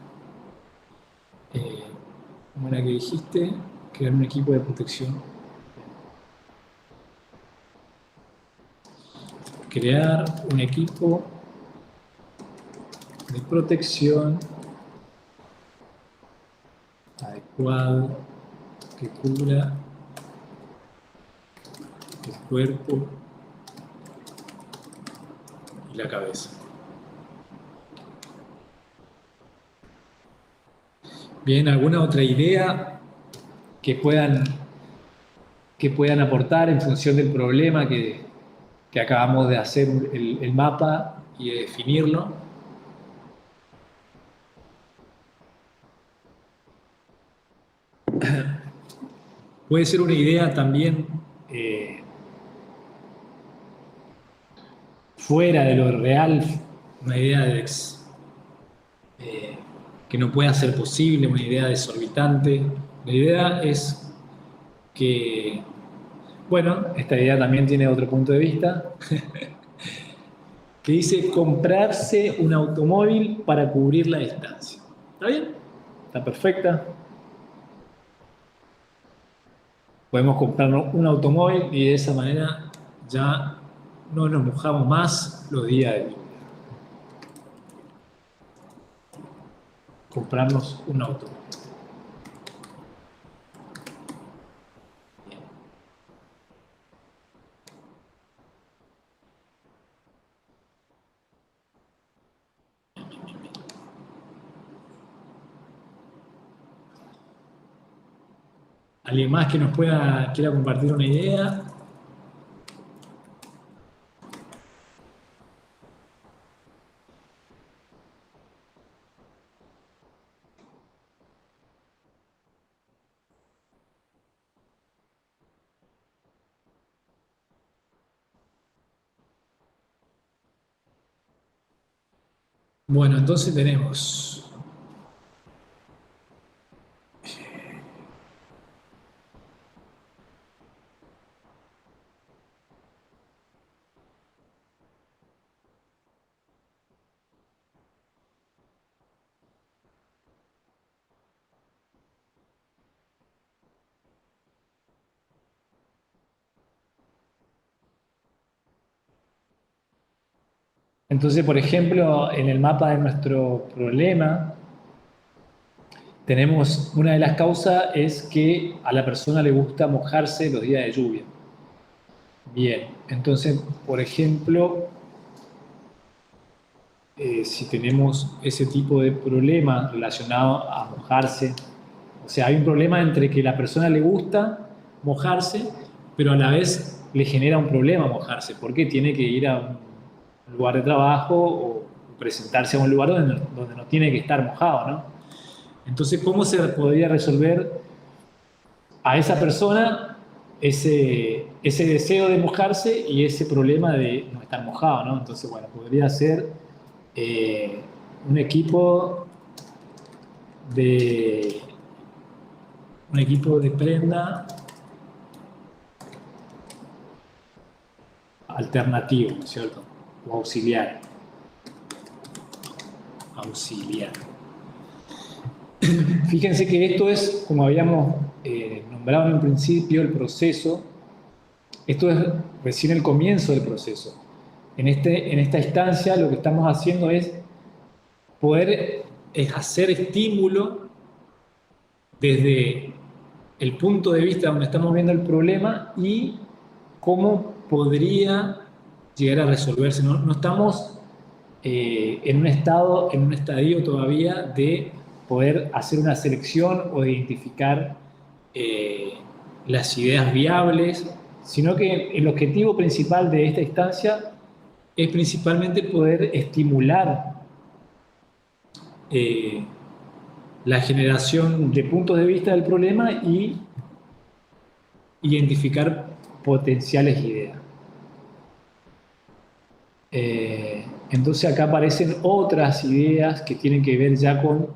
Como era que dijiste, crear un equipo de protección. Crear un equipo de protección adecuado que cubra el cuerpo y la cabeza. Bien, ¿alguna otra idea que puedan aportar en función del problema que acabamos de hacer el mapa y de definirlo? Puede ser una idea también fuera de lo real, una idea que no pueda ser posible, una idea desorbitante. La idea es que, bueno, esta idea también tiene otro punto de vista, que dice comprarse un automóvil para cubrir la distancia. ¿Está bien? Está perfecta. Podemos comprarnos un automóvil y de esa manera ya no nos mojamos más los días de lluvia. Comprarnos un automóvil. ¿Alguien más que quiera compartir una idea? Bueno, entonces tenemos entonces, por ejemplo, en el mapa de nuestro problema, tenemos una de las causas es que a la persona le gusta mojarse los días de lluvia. Bien, entonces, por ejemplo, si tenemos ese tipo de problema relacionado a mojarse, o sea, hay un problema entre que a la persona le gusta mojarse, pero a la vez le genera un problema mojarse, porque tiene que ir a un lugar de trabajo o presentarse a un lugar donde no tiene que estar mojado, ¿no? Entonces, ¿cómo se podría resolver a esa persona ese deseo de mojarse y ese problema de no estar mojado, ¿no? Entonces, bueno, podría ser un equipo de un equipo de prenda alternativo, ¿no es cierto? O auxiliar. Auxiliar. Fíjense que esto es, como habíamos nombrado en un principio, el proceso. Esto es recién el comienzo del proceso. En esta instancia lo que estamos haciendo es poder hacer estímulo desde el punto de vista donde estamos viendo el problema y cómo podría llegar a resolverse. No estamos en un estadio todavía de poder hacer una selección o de identificar las ideas viables, sino que el objetivo principal de esta instancia es principalmente poder estimular la generación de puntos de vista del problema y identificar potenciales ideas. Entonces acá aparecen otras ideas que tienen que ver ya con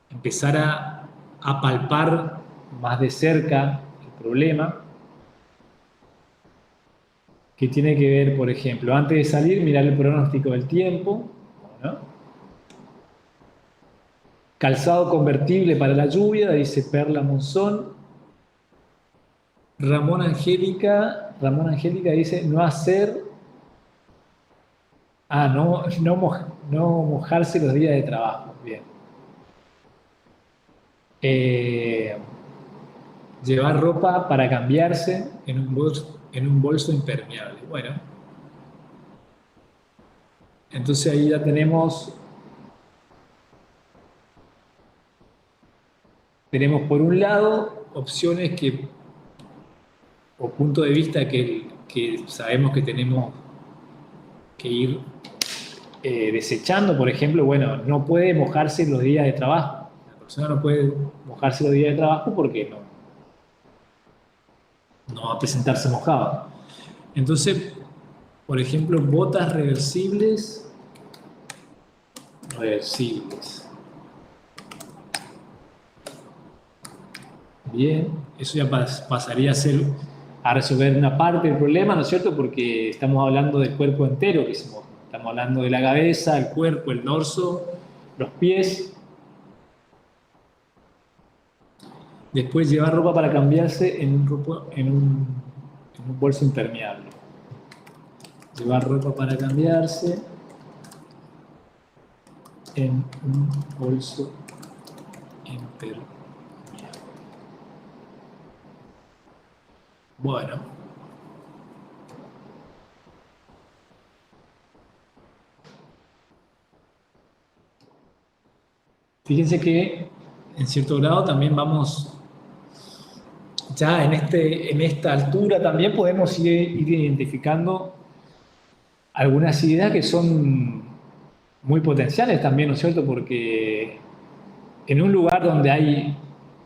empezar a palpar más de cerca el problema, que tiene que ver, por ejemplo, antes de salir, mirar el pronóstico del tiempo, ¿no? Calzado convertible para la lluvia, dice Perla Monzón. Ramón Angélica dice no hacer, no mojarse los días de trabajo. Bien. Llevar ropa para cambiarse en un bolso impermeable. Bueno, entonces ahí ya tenemos por un lado opciones o punto de vista que sabemos que tenemos que ir desechando. Por ejemplo, bueno, no puede mojarse los días de trabajo. La persona no puede mojarse los días de trabajo porque no va a presentarse mojado. Entonces, por ejemplo, botas reversibles. Bien, eso ya pasaría a resolver una parte del problema, ¿no es cierto? Porque estamos hablando del cuerpo entero que se moja. Estamos hablando de la cabeza, el cuerpo, el dorso, los pies. Después llevar ropa para cambiarse en un bolso impermeable. Llevar ropa para cambiarse en un bolso impermeable. Bueno. Fíjense que en cierto grado también vamos, ya en esta altura también podemos ir identificando algunas ideas que son muy potenciales también, ¿no es cierto? Porque en un lugar donde hay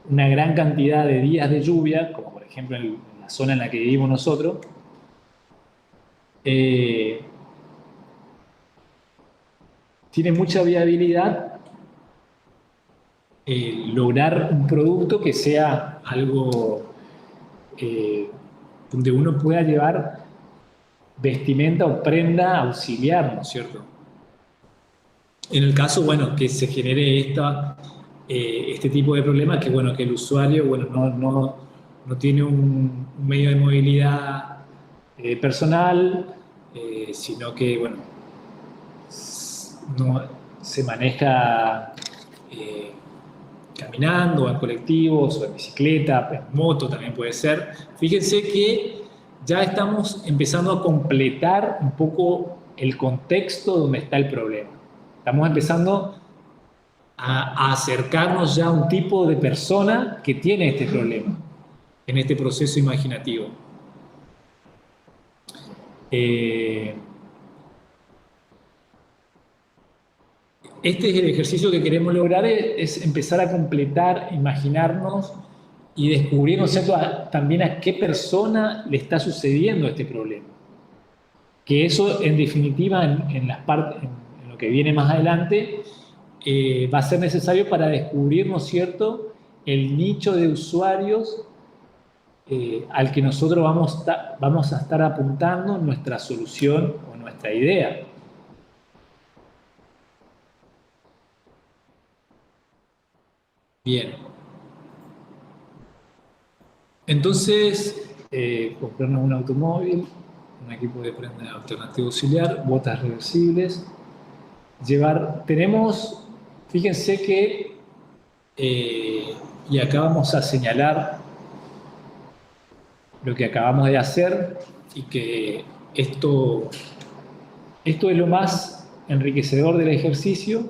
una gran cantidad de días de lluvia, como por ejemplo en la zona en la que vivimos nosotros, tiene mucha viabilidad lograr un producto que sea algo donde uno pueda llevar vestimenta o prenda auxiliar, ¿no es cierto? En el caso, bueno, que se genere este tipo de problemas, que bueno, que el usuario, bueno, no tiene un medio de movilidad personal, sino que, bueno, no se maneja caminando, en colectivos, o en bicicleta, en moto también puede ser. Fíjense que ya estamos empezando a completar un poco el contexto donde está el problema. Estamos empezando a acercarnos ya a un tipo de persona que tiene este problema en este proceso imaginativo. Este es el ejercicio que queremos lograr, es empezar a completar, imaginarnos y descubrir, ¿no es cierto?, también a qué persona le está sucediendo este problema. Que eso, en definitiva, en lo que viene más adelante, va a ser necesario para descubrir, ¿no es cierto?, el nicho de usuarios al que nosotros vamos a estar apuntando nuestra solución o nuestra idea. Bien. Entonces, comprarnos un automóvil, un equipo de prenda alternativo auxiliar, botas reversibles, fíjense que, y acá vamos a señalar lo que acabamos de hacer y que esto es lo más enriquecedor del ejercicio,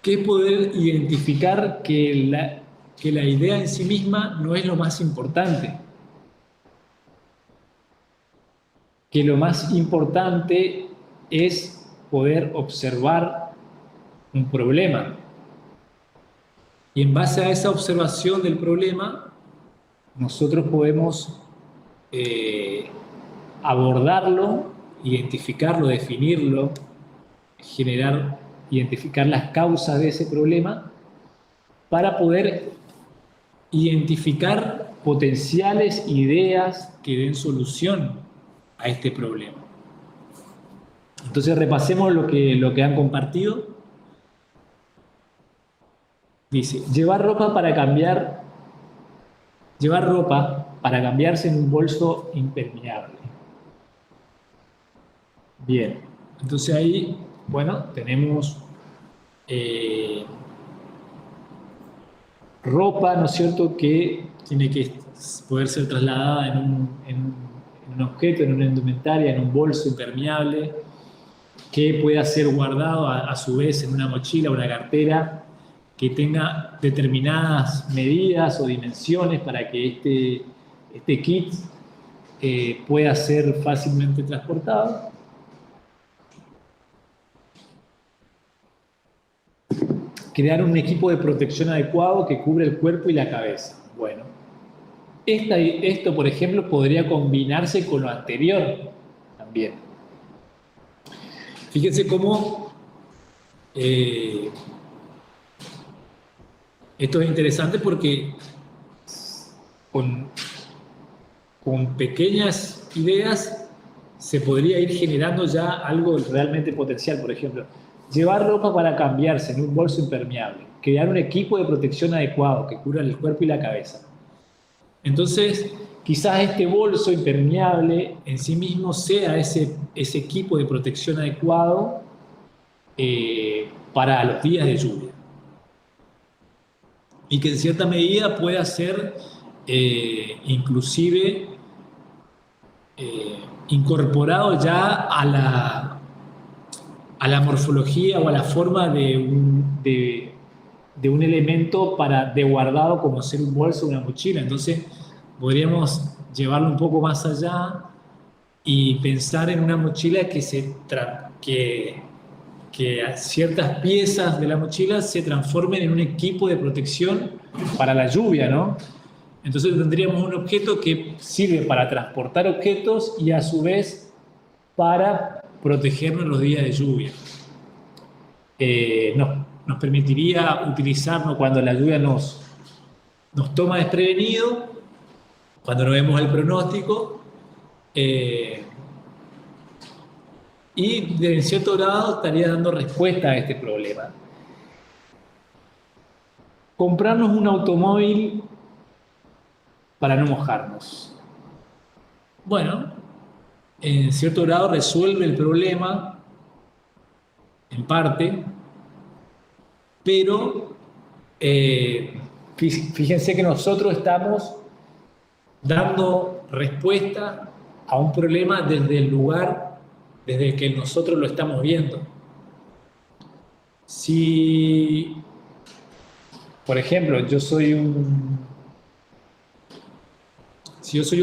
que es poder identificar que la idea en sí misma no es lo más importante. Que lo más importante es poder observar un problema. Y en base a esa observación del problema, nosotros podemos abordarlo, identificarlo, definirlo, identificar las causas de ese problema para poder identificar potenciales ideas que den solución a este problema. Entonces repasemos lo que han compartido. Dice, llevar ropa para cambiarse en un bolso impermeable. Bien, entonces ahí, bueno, tenemos ropa, ¿no es cierto?, que tiene que poder ser trasladada en un objeto, en una indumentaria, en un bolso impermeable, que pueda ser guardado a su vez en una mochila o una cartera que tenga determinadas medidas o dimensiones para que este kit pueda ser fácilmente transportado. Crear un equipo de protección adecuado que cubre el cuerpo y la cabeza. Bueno, esto, por ejemplo, podría combinarse con lo anterior también. Fíjense cómo esto es interesante porque con pequeñas ideas se podría ir generando ya algo realmente potencial. Por ejemplo, llevar ropa para cambiarse en un bolso impermeable, crear un equipo de protección adecuado que cubra el cuerpo y la cabeza. Entonces, quizás este bolso impermeable en sí mismo sea ese equipo de protección adecuado para los días de lluvia. Y que en cierta medida pueda ser inclusive incorporado ya a la morfología o a la forma de un elemento de guardado como ser un bolso o una mochila. Entonces podríamos llevarlo un poco más allá y pensar en una mochila que ciertas piezas de la mochila se transformen en un equipo de protección para la lluvia, ¿no? Entonces tendríamos un objeto que sirve para transportar objetos y a su vez para protegernos en los días de lluvia. Nos permitiría utilizarlo cuando la lluvia nos toma desprevenido, cuando no vemos el pronóstico, y en cierto grado estaría dando respuesta a este problema. Comprarnos un automóvil para no mojarnos. Bueno, en cierto grado resuelve el problema, en parte, pero fíjense que nosotros estamos dando respuesta a un problema desde el lugar desde que nosotros lo estamos viendo. Si, por ejemplo, yo soy un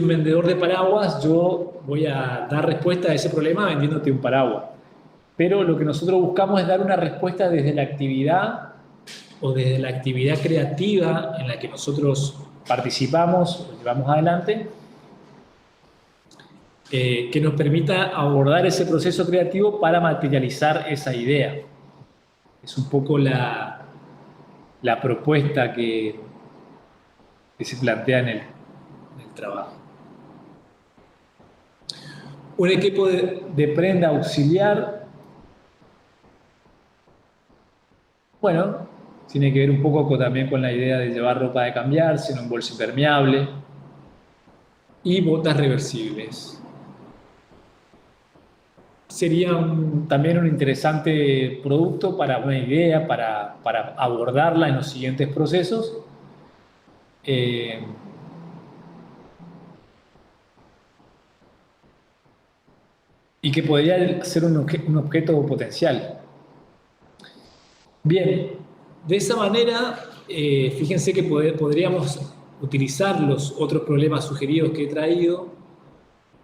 vendedor de paraguas, yo voy a dar respuesta a ese problema vendiéndote un paraguas. Pero lo que nosotros buscamos es dar una respuesta desde la actividad o desde la actividad creativa en la que nosotros participamos o llevamos adelante, que nos permita abordar ese proceso creativo para materializar esa idea. Es un poco la la propuesta que se plantea en el trabajo. Un equipo de prenda auxiliar, bueno, tiene que ver un poco también con la idea de llevar ropa de cambiarse en un bolso impermeable y botas reversibles. Sería también un interesante producto para una idea, para abordarla en los siguientes procesos. Y que podría ser un objeto potencial. Bien, de esa manera, fíjense que podríamos utilizar los otros problemas sugeridos que he traído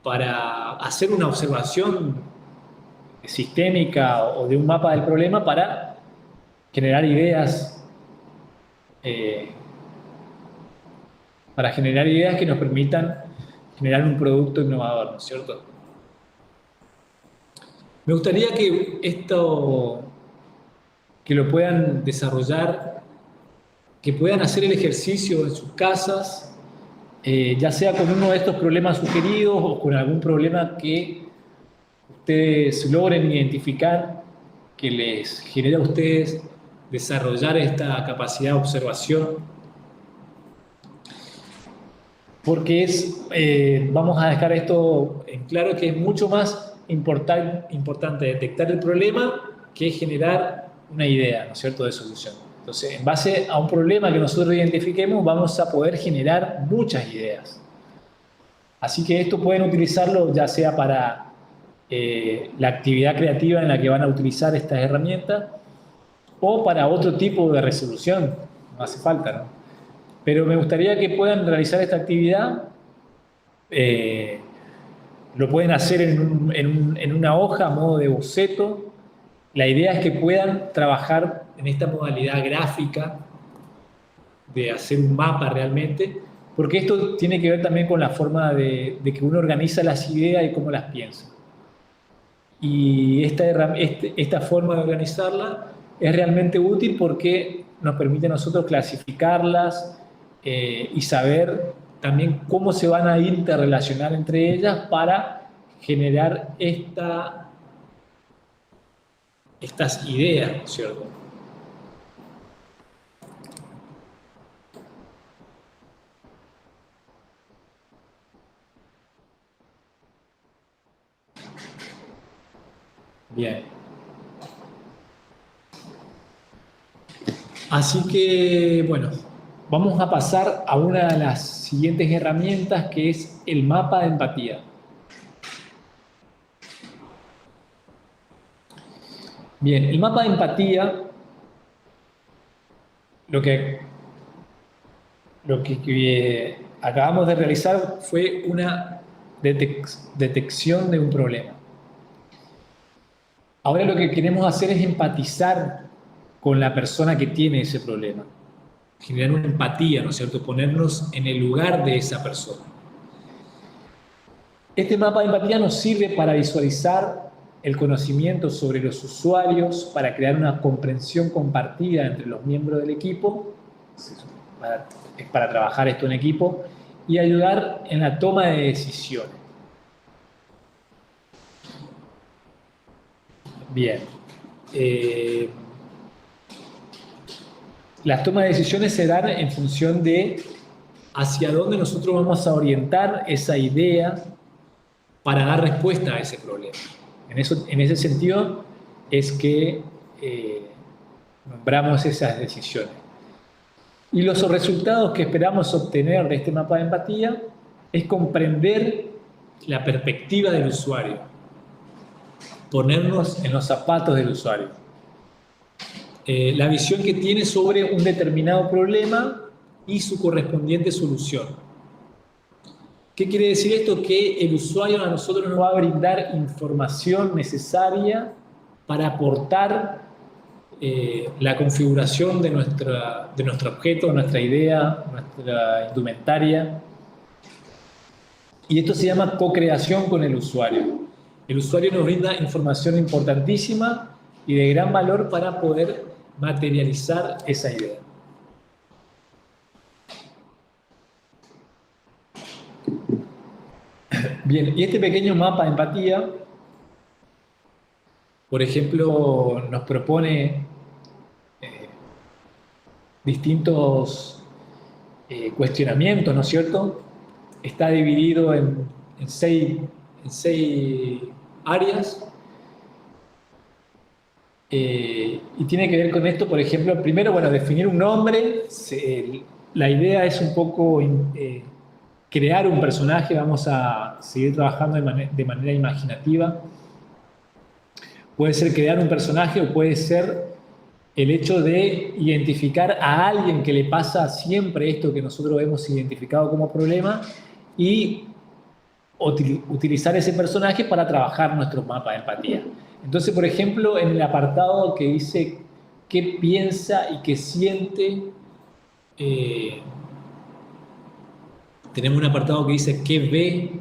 para hacer una observación sistémica o de un mapa del problema para generar ideas, que nos permitan generar un producto innovador, ¿no es cierto? Me gustaría que lo puedan desarrollar, que puedan hacer el ejercicio en sus casas, ya sea con uno de estos problemas sugeridos o con algún problema que ustedes logren identificar, que les genere a ustedes desarrollar esta capacidad de observación. Porque vamos a dejar esto en claro, que es mucho más importante detectar el problema que generar una idea, ¿no es cierto?, de solución. Entonces, en base a un problema que nosotros identifiquemos, vamos a poder generar muchas ideas. Así que esto pueden utilizarlo ya sea para la actividad creativa en la que van a utilizar estas herramientas o para otro tipo de resolución. No hace falta, ¿no? Pero me gustaría que puedan realizar esta actividad. Lo pueden hacer en una hoja a modo de boceto. La idea es que puedan trabajar en esta modalidad gráfica de hacer un mapa realmente, porque esto tiene que ver también con la forma de que uno organiza las ideas y cómo las piensa. Y esta forma de organizarla es realmente útil porque nos permite a nosotros clasificarlas y saber también cómo se van a interrelacionar entre ellas para generar estas ideas, ¿cierto? Bien. Así que, bueno, vamos a pasar a una de las siguientes herramientas, que es el mapa de empatía. Bien, el mapa de empatía, lo que acabamos de realizar fue una detección de un problema. Ahora lo que queremos hacer es empatizar con la persona que tiene ese problema. Generar una empatía, ¿no es cierto? Ponernos en el lugar de esa persona. Este mapa de empatía nos sirve para visualizar el conocimiento sobre los usuarios, para crear una comprensión compartida entre los miembros del equipo, es para trabajar esto en equipo, y ayudar en la toma de decisiones. Bien. Las tomas de decisiones se dan en función de hacia dónde nosotros vamos a orientar esa idea para dar respuesta a ese problema. En ese sentido es que nombramos esas decisiones. Y los resultados que esperamos obtener de este mapa de empatía es comprender la perspectiva del usuario, ponernos en los zapatos del usuario. La visión que tiene sobre un determinado problema y su correspondiente solución. ¿Qué quiere decir esto? Que el usuario a nosotros nos va a brindar información necesaria para aportar la configuración de nuestro objeto, nuestra idea, nuestra indumentaria. Y esto se llama co-creación con el usuario. El usuario nos brinda información importantísima y de gran valor para poder materializar esa idea. Bien, y este pequeño mapa de empatía, por ejemplo, nos propone eh, distintos cuestionamientos, ¿no es cierto? Está dividido en seis áreas y tiene que ver con esto, por ejemplo, primero, bueno, definir un nombre. La idea es un poco crear un personaje, vamos a seguir trabajando de manera imaginativa. Puede ser crear un personaje o puede ser el hecho de identificar a alguien que le pasa siempre esto que nosotros hemos identificado como problema y utilizar ese personaje para trabajar nuestro mapa de empatía. Entonces, por ejemplo, en el apartado que dice qué piensa y qué siente, eh, tenemos un apartado que dice qué ve,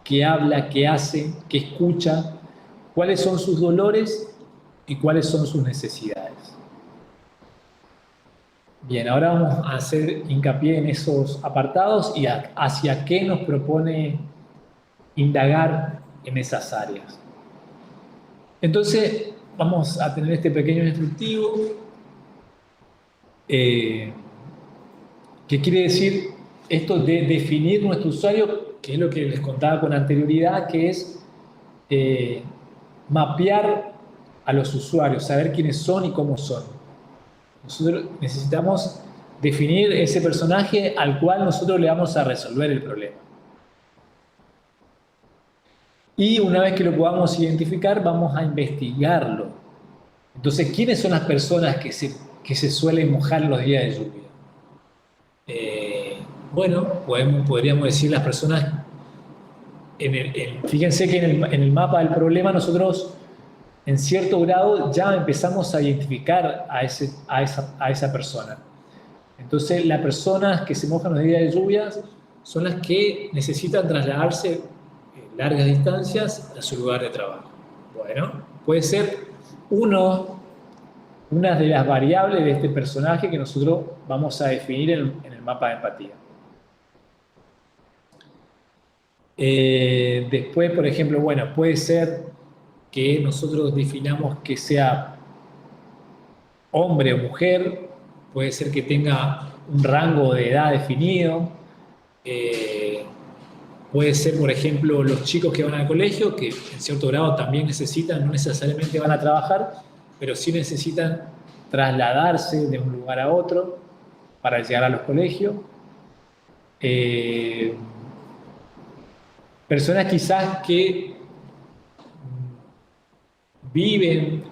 qué habla, qué hace, qué escucha, cuáles son sus dolores y cuáles son sus necesidades. Bien, ahora vamos a hacer hincapié en esos apartados y hacia qué nos propone indagar en esas áreas. Entonces, vamos a tener este pequeño instructivo eh, que quiere decir esto de definir nuestro usuario, que es lo que les contaba con anterioridad, que es eh, mapear a los usuarios, saber quiénes son y cómo son. Nosotros necesitamos definir ese personaje al cual nosotros le vamos a resolver el problema. Y una vez que lo podamos identificar, vamos a investigarlo. Entonces, ¿quiénes son las personas que se suelen mojar los días de lluvia? Bueno, podríamos decir las personas, fíjense que en el mapa del problema nosotros en cierto grado ya empezamos a identificar a esa persona. Entonces, las personas que se mojan los días de lluvias son las que necesitan trasladarse largas distancias a su lugar de trabajo. Bueno, puede ser una de las variables de este personaje que nosotros vamos a definir en el mapa de empatía. Después, por ejemplo, bueno, puede ser que nosotros definamos que sea hombre o mujer, puede ser que tenga un rango de edad definido, puede ser, por ejemplo, los chicos que van al colegio, que en cierto grado también necesitan, no necesariamente van a trabajar, pero sí necesitan trasladarse de un lugar a otro para llegar a los colegios. Personas quizás que viven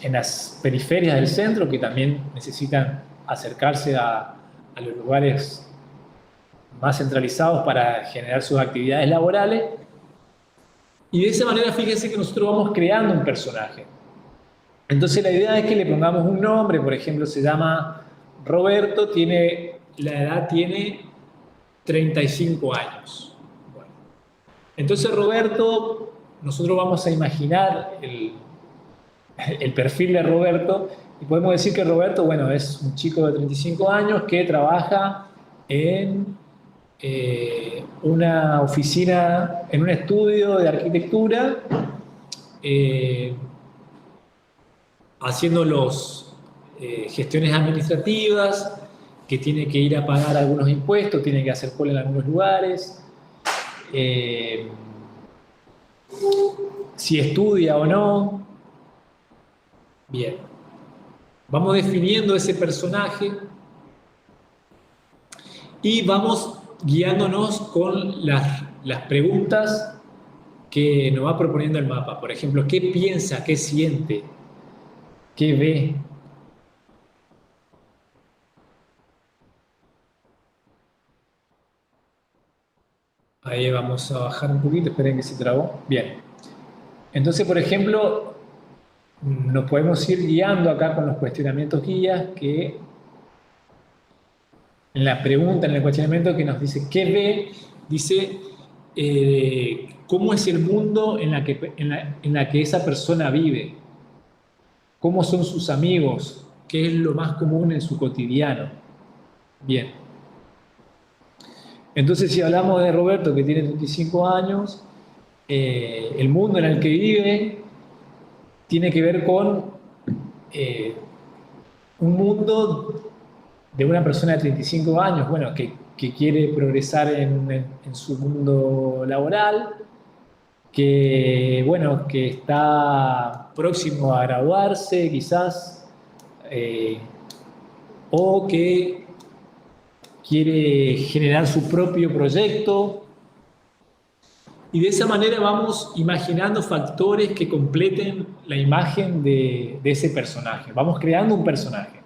en las periferias del centro, que también necesitan acercarse a los lugares más centralizados para generar sus actividades laborales. Y de esa manera, fíjense que nosotros vamos creando un personaje. Entonces la idea es que le pongamos un nombre, por ejemplo, se llama Roberto, la edad tiene 35 años. Bueno, entonces Roberto, nosotros vamos a imaginar el perfil de Roberto y podemos decir que Roberto, bueno, es un chico de 35 años que trabaja en una oficina, en un estudio de arquitectura, haciendo gestiones administrativas, que tiene que ir a pagar algunos impuestos, tiene que hacer cola en algunos lugares, si estudia o no. Bien, vamos definiendo ese personaje y vamos guiándonos con las preguntas que nos va proponiendo el mapa. Por ejemplo, ¿qué piensa, qué siente, qué ve? Ahí vamos a bajar un poquito, esperen que se trabó. Bien. Entonces, por ejemplo, nos podemos ir guiando acá con los cuestionamientos guías que en la pregunta, en el cuestionamiento que nos dice ¿qué ve? Dice cómo es el mundo en la que esa persona vive, cómo son sus amigos, qué es lo más común en su cotidiano. Bien. Entonces, si hablamos de Roberto, que tiene 35 años, el mundo en el que vive tiene que ver con eh, un mundo de una persona de 35 años, bueno, que quiere progresar en su mundo laboral, que, bueno, que está próximo a graduarse, quizás, eh, o que quiere generar su propio proyecto. Y de esa manera vamos imaginando factores que completen la imagen de ese personaje. Vamos creando un personaje.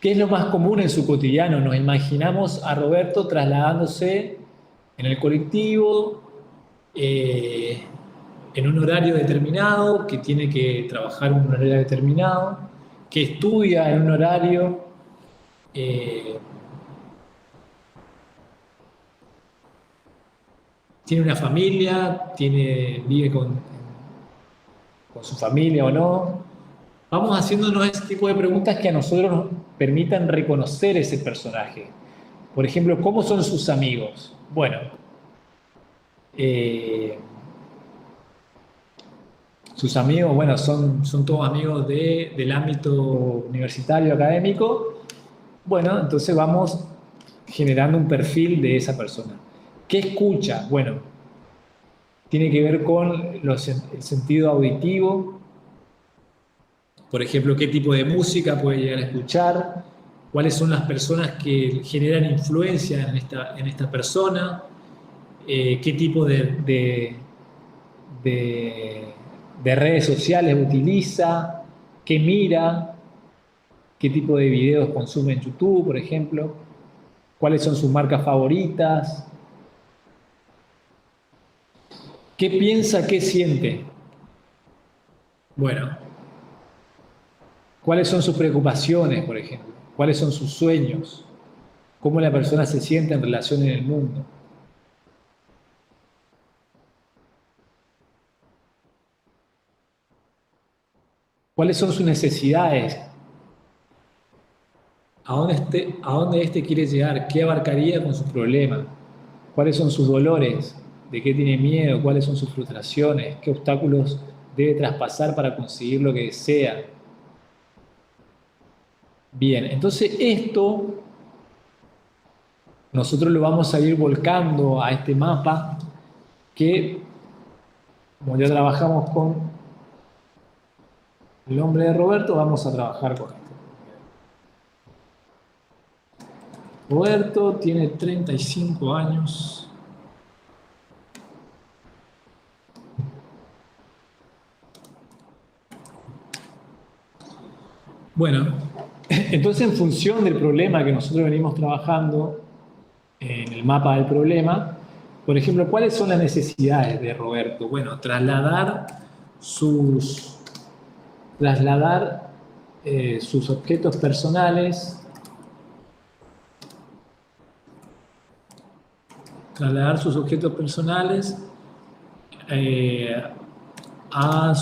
¿Qué es lo más común en su cotidiano? Nos imaginamos a Roberto trasladándose en el colectivo, eh, en un horario determinado, que tiene que trabajar en un horario determinado, que estudia en un horario, eh, tiene una familia, vive con su familia o no. Vamos haciéndonos ese tipo de preguntas que a nosotros nos permitan reconocer ese personaje. Por ejemplo, ¿cómo son sus amigos? Bueno, eh, sus amigos, bueno, son todos amigos del ámbito universitario académico. Bueno, entonces vamos generando un perfil de esa persona. ¿Qué escucha? Bueno, tiene que ver con el sentido auditivo. Por ejemplo, qué tipo de música puede llegar a escuchar, cuáles son las personas que generan influencia en esta persona, qué tipo de- de redes sociales utiliza, qué mira, qué tipo de videos consume en YouTube, por ejemplo, cuáles son sus marcas favoritas, qué piensa, qué siente. Bueno, cuáles son sus preocupaciones, por ejemplo, cuáles son sus sueños, cómo la persona se siente en relación en el mundo. ¿Cuáles son sus necesidades? A dónde éste quiere llegar? ¿Qué abarcaría con sus problemas? ¿Cuáles son sus dolores? ¿De qué tiene miedo? ¿Cuáles son sus frustraciones? ¿Qué obstáculos debe traspasar para conseguir lo que desea? Bien, entonces esto nosotros lo vamos a ir volcando a este mapa que, como ya trabajamos con el nombre de Roberto, vamos a trabajar con esto. Roberto tiene 35 años. Bueno, entonces en función del problema que nosotros venimos trabajando en el mapa del problema, por ejemplo, ¿cuáles son las necesidades de Roberto? Bueno, sus, trasladar sus objetos personales, trasladar sus objetos personales eh, a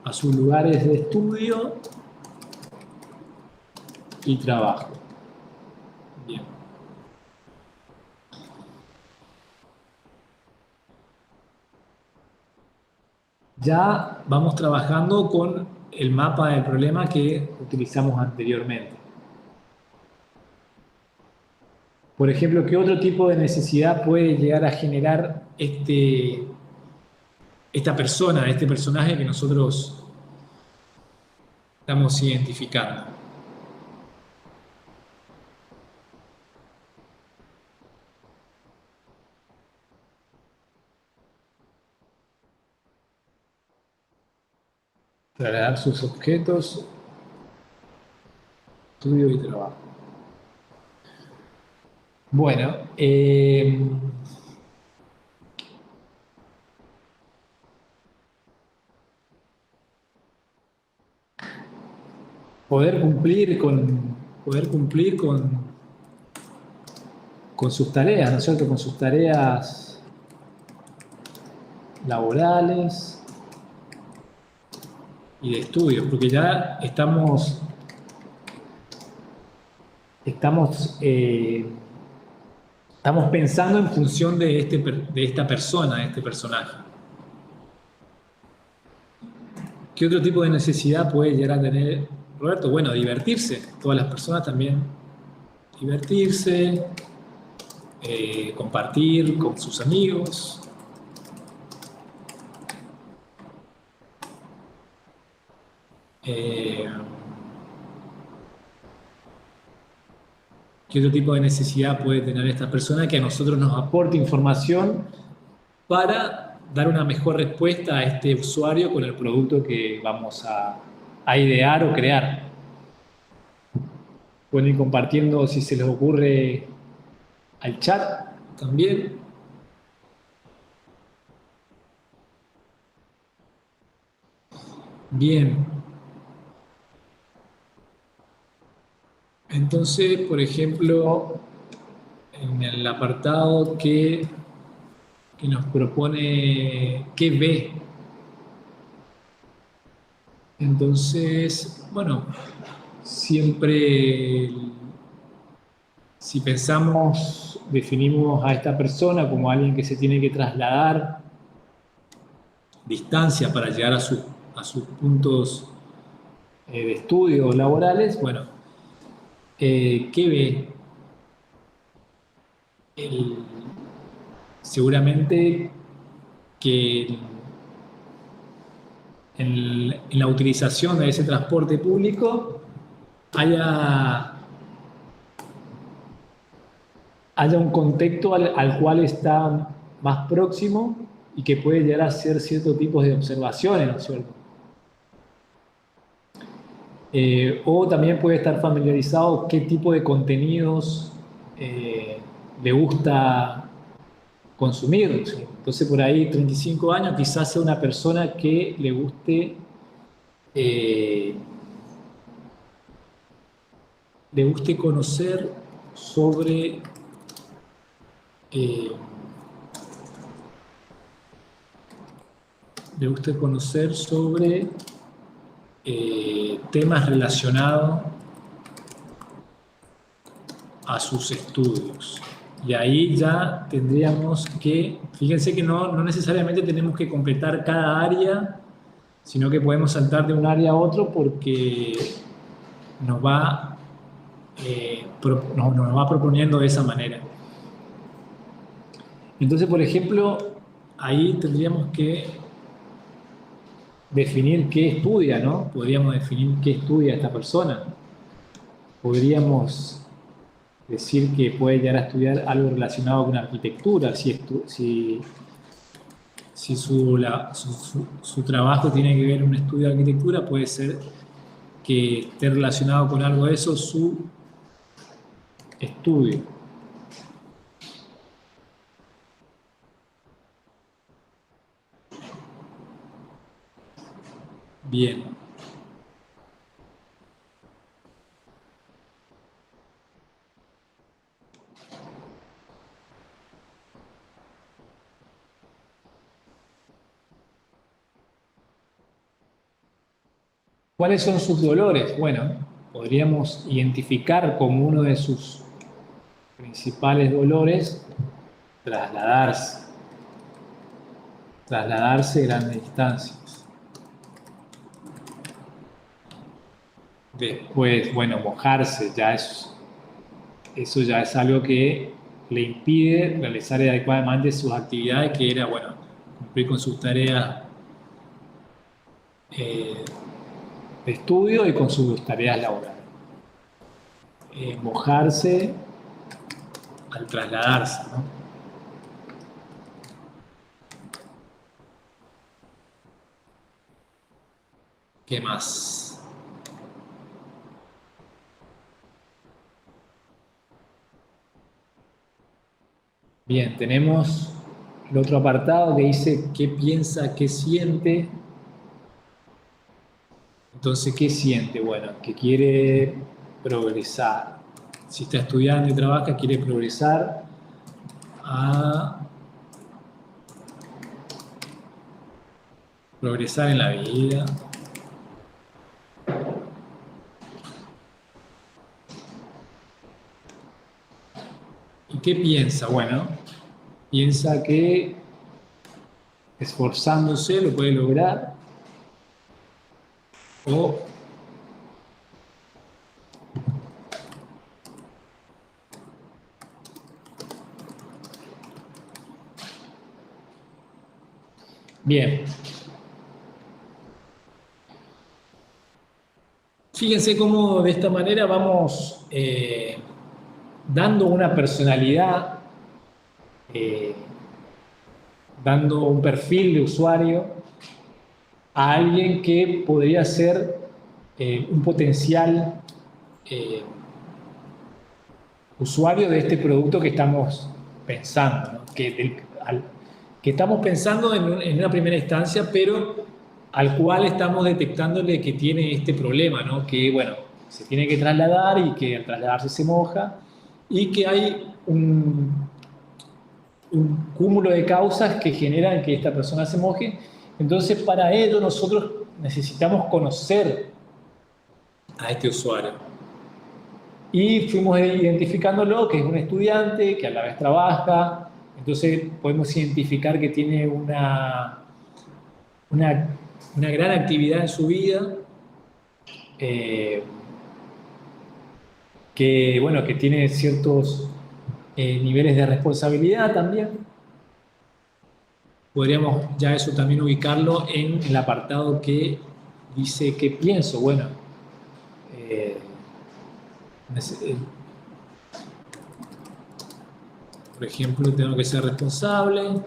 a sus lugares de estudio y trabajo. Bien. Ya vamos trabajando con el mapa del problema que utilizamos anteriormente. Por ejemplo, ¿qué otro tipo de necesidad puede llegar a generar esta persona, este personaje que nosotros estamos identificando? Trasladar sus objetos, estudio y trabajo. Bueno, poder cumplir poder cumplir con sus tareas, ¿no es cierto? Con sus tareas laborales y de estudios, porque ya estamos estamos, estamos pensando en función de, de esta persona, de este personaje. ¿Qué otro tipo de necesidad puede llegar a tener Roberto? Bueno, divertirse. Todas las personas también. Divertirse, compartir con sus amigos. ¿Qué otro tipo de necesidad puede tener esta persona que a nosotros nos aporte información para dar una mejor respuesta a este usuario con el producto que vamos a idear o crear? Pueden ir compartiendo si se les ocurre al chat también. Bien. Entonces, por ejemplo, en el apartado que nos propone qué ve. Entonces, bueno, siempre si pensamos, definimos a esta persona como alguien que se tiene que trasladar distancia para llegar a sus puntos de estudio laborales, bueno, ¿qué ve? El- seguramente que en la utilización de ese transporte público haya, haya un contexto al cual está más próximo y que puede llegar a hacer ciertos tipos de observaciones, ¿no es cierto? O también puede estar familiarizado qué tipo de contenidos le gusta consumir, ¿no es cierto? Entonces por ahí 35 años quizás sea una persona que eh, le guste conocer sobre eh, le guste conocer sobre temas relacionados a sus estudios. Y ahí ya tendríamos que, fíjense que no necesariamente tenemos que completar cada área, sino que podemos saltar de un área a otro porque nos va, nos va proponiendo de esa manera. Entonces, por ejemplo, ahí tendríamos que definir qué estudia, ¿no? Podríamos definir qué estudia esta persona. Podríamos decir que puede llegar a estudiar algo relacionado con arquitectura, si su trabajo tiene que ver un estudio de arquitectura, puede ser que esté relacionado con algo de eso su estudio. Bien. ¿Cuáles son sus dolores? Bueno, podríamos identificar como uno de sus principales dolores trasladarse, trasladarse grandes distancias. Después, bueno, mojarse, eso ya es algo que le impide realizar adecuadamente sus actividades, que era, bueno, cumplir con sus tareas eh, de estudio y con sus tareas laborales. Mojarse al trasladarse, ¿no? ¿Qué más? Bien, tenemos el otro apartado que dice qué piensa, qué siente. Entonces, ¿qué siente? Bueno, que quiere progresar. Si está estudiando y trabaja, quiere progresar a progresar en la vida. ¿Qué piensa? Bueno, piensa que esforzándose lo puede lograr, o bien. Fíjense cómo de esta manera vamos dando una personalidad, eh, dando un perfil de usuario a alguien que podría ser un potencial usuario de este producto que estamos pensando, ¿no? Que estamos pensando en una primera instancia, pero al cual estamos detectándole que tiene este problema, ¿no? Que, bueno, se tiene que trasladar y que al trasladarse se moja y que hay un cúmulo de causas que generan que esta persona se moje. Entonces, para ello nosotros necesitamos conocer a este usuario. Y fuimos identificándolo, que es un estudiante, que a la vez trabaja. Entonces podemos identificar que tiene una gran actividad en su vida, que, bueno, que tiene ciertos niveles de responsabilidad también. Podríamos ya eso también ubicarlo en el apartado que dice ¿qué pienso? Bueno, por ejemplo, tengo que ser responsable.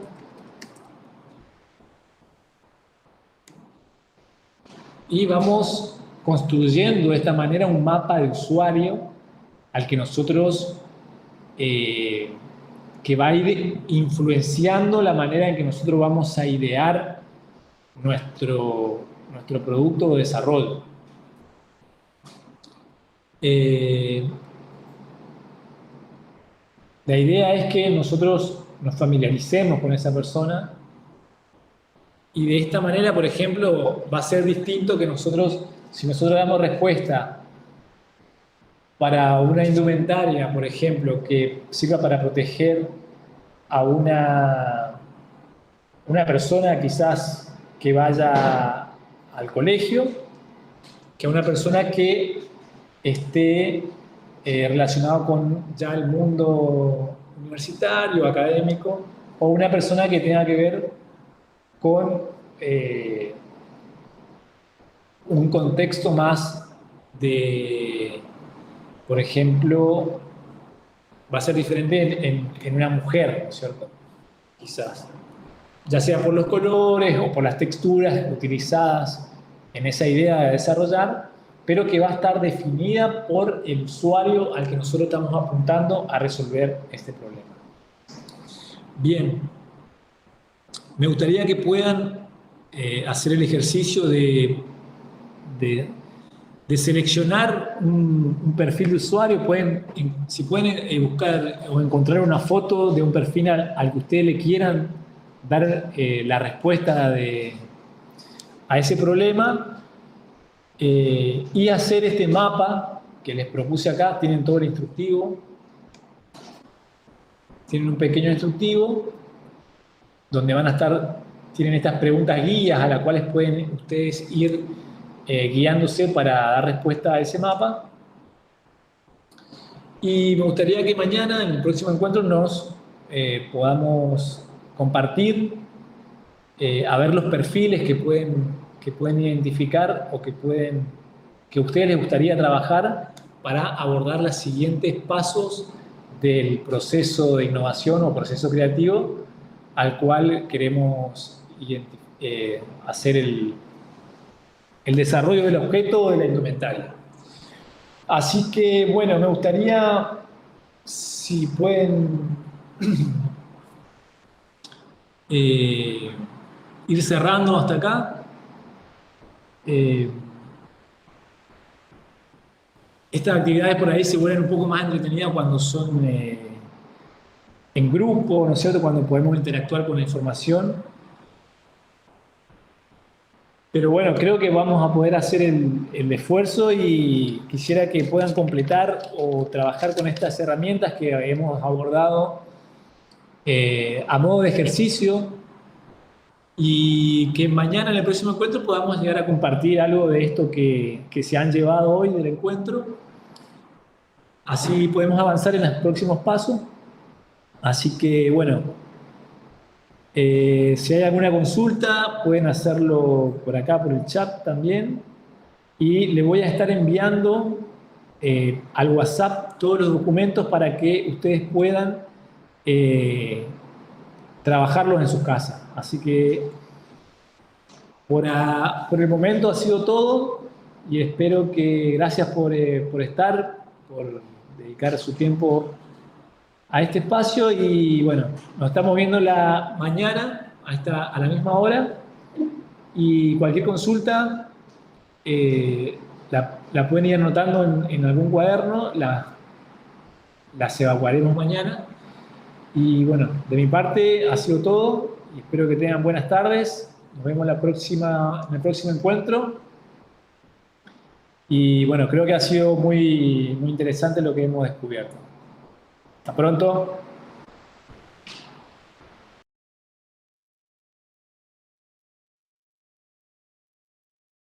Y vamos construyendo de esta manera un mapa de usuario al que nosotros, que va a ir influenciando la manera en que nosotros vamos a idear nuestro producto o desarrollo. La idea es que nosotros nos familiaricemos con esa persona y de esta manera, por ejemplo, va a ser distinto que nosotros, si nosotros damos respuesta para una indumentaria, por ejemplo, que sirva para proteger a una persona quizás que vaya al colegio, que a una persona que esté relacionado con ya el mundo universitario, académico, o una persona que tenga que ver con un contexto más de, por ejemplo, va a ser diferente en una mujer, ¿no es cierto? Quizás. Ya sea por los colores o por las texturas utilizadas en esa idea de desarrollar, pero que va a estar definida por el usuario al que nosotros estamos apuntando a resolver este problema. Bien, me gustaría que puedan hacer el ejercicio de seleccionar un perfil de usuario. Si pueden buscar o encontrar una foto de un perfil al que ustedes le quieran dar la respuesta a ese problema, y hacer este mapa que les propuse acá. Tienen todo el instructivo, tienen un pequeño instructivo donde van a estar, tienen estas preguntas guías a las cuales pueden ustedes ir guiándose para dar respuesta a ese mapa. Y me gustaría que mañana, en el próximo encuentro, nos podamos compartir, a ver los perfiles que pueden identificar o que a ustedes les gustaría trabajar para abordar los siguientes pasos del proceso de innovación o proceso creativo al cual queremos hacer el desarrollo del objeto o de la indumentaria. Así que, bueno, me gustaría, si pueden ir cerrando hasta acá. Estas actividades por ahí se vuelven un poco más entretenidas cuando son en grupo, ¿no es cierto? Cuando podemos interactuar con la información. Pero bueno, creo que vamos a poder hacer el esfuerzo y quisiera que puedan completar o trabajar con estas herramientas que hemos abordado a modo de ejercicio y que mañana en el próximo encuentro podamos llegar a compartir algo de esto que se han llevado hoy del encuentro. Así podemos avanzar en los próximos pasos. Así que bueno, si hay alguna consulta pueden hacerlo por acá, por el chat también. Y le voy a estar enviando al WhatsApp todos los documentos para que ustedes puedan eh, trabajarlos en sus casas. Así que por el momento ha sido todo y espero que gracias por estar, por dedicar su tiempo a este espacio y bueno, nos estamos viendo la mañana a la misma hora y cualquier consulta la pueden ir anotando en algún cuaderno, las evacuaremos mañana. Y bueno, de mi parte ha sido todo y espero que tengan buenas tardes. Nos vemos en el próximo encuentro. Y bueno, creo que ha sido muy, muy interesante lo que hemos descubierto. Hasta pronto.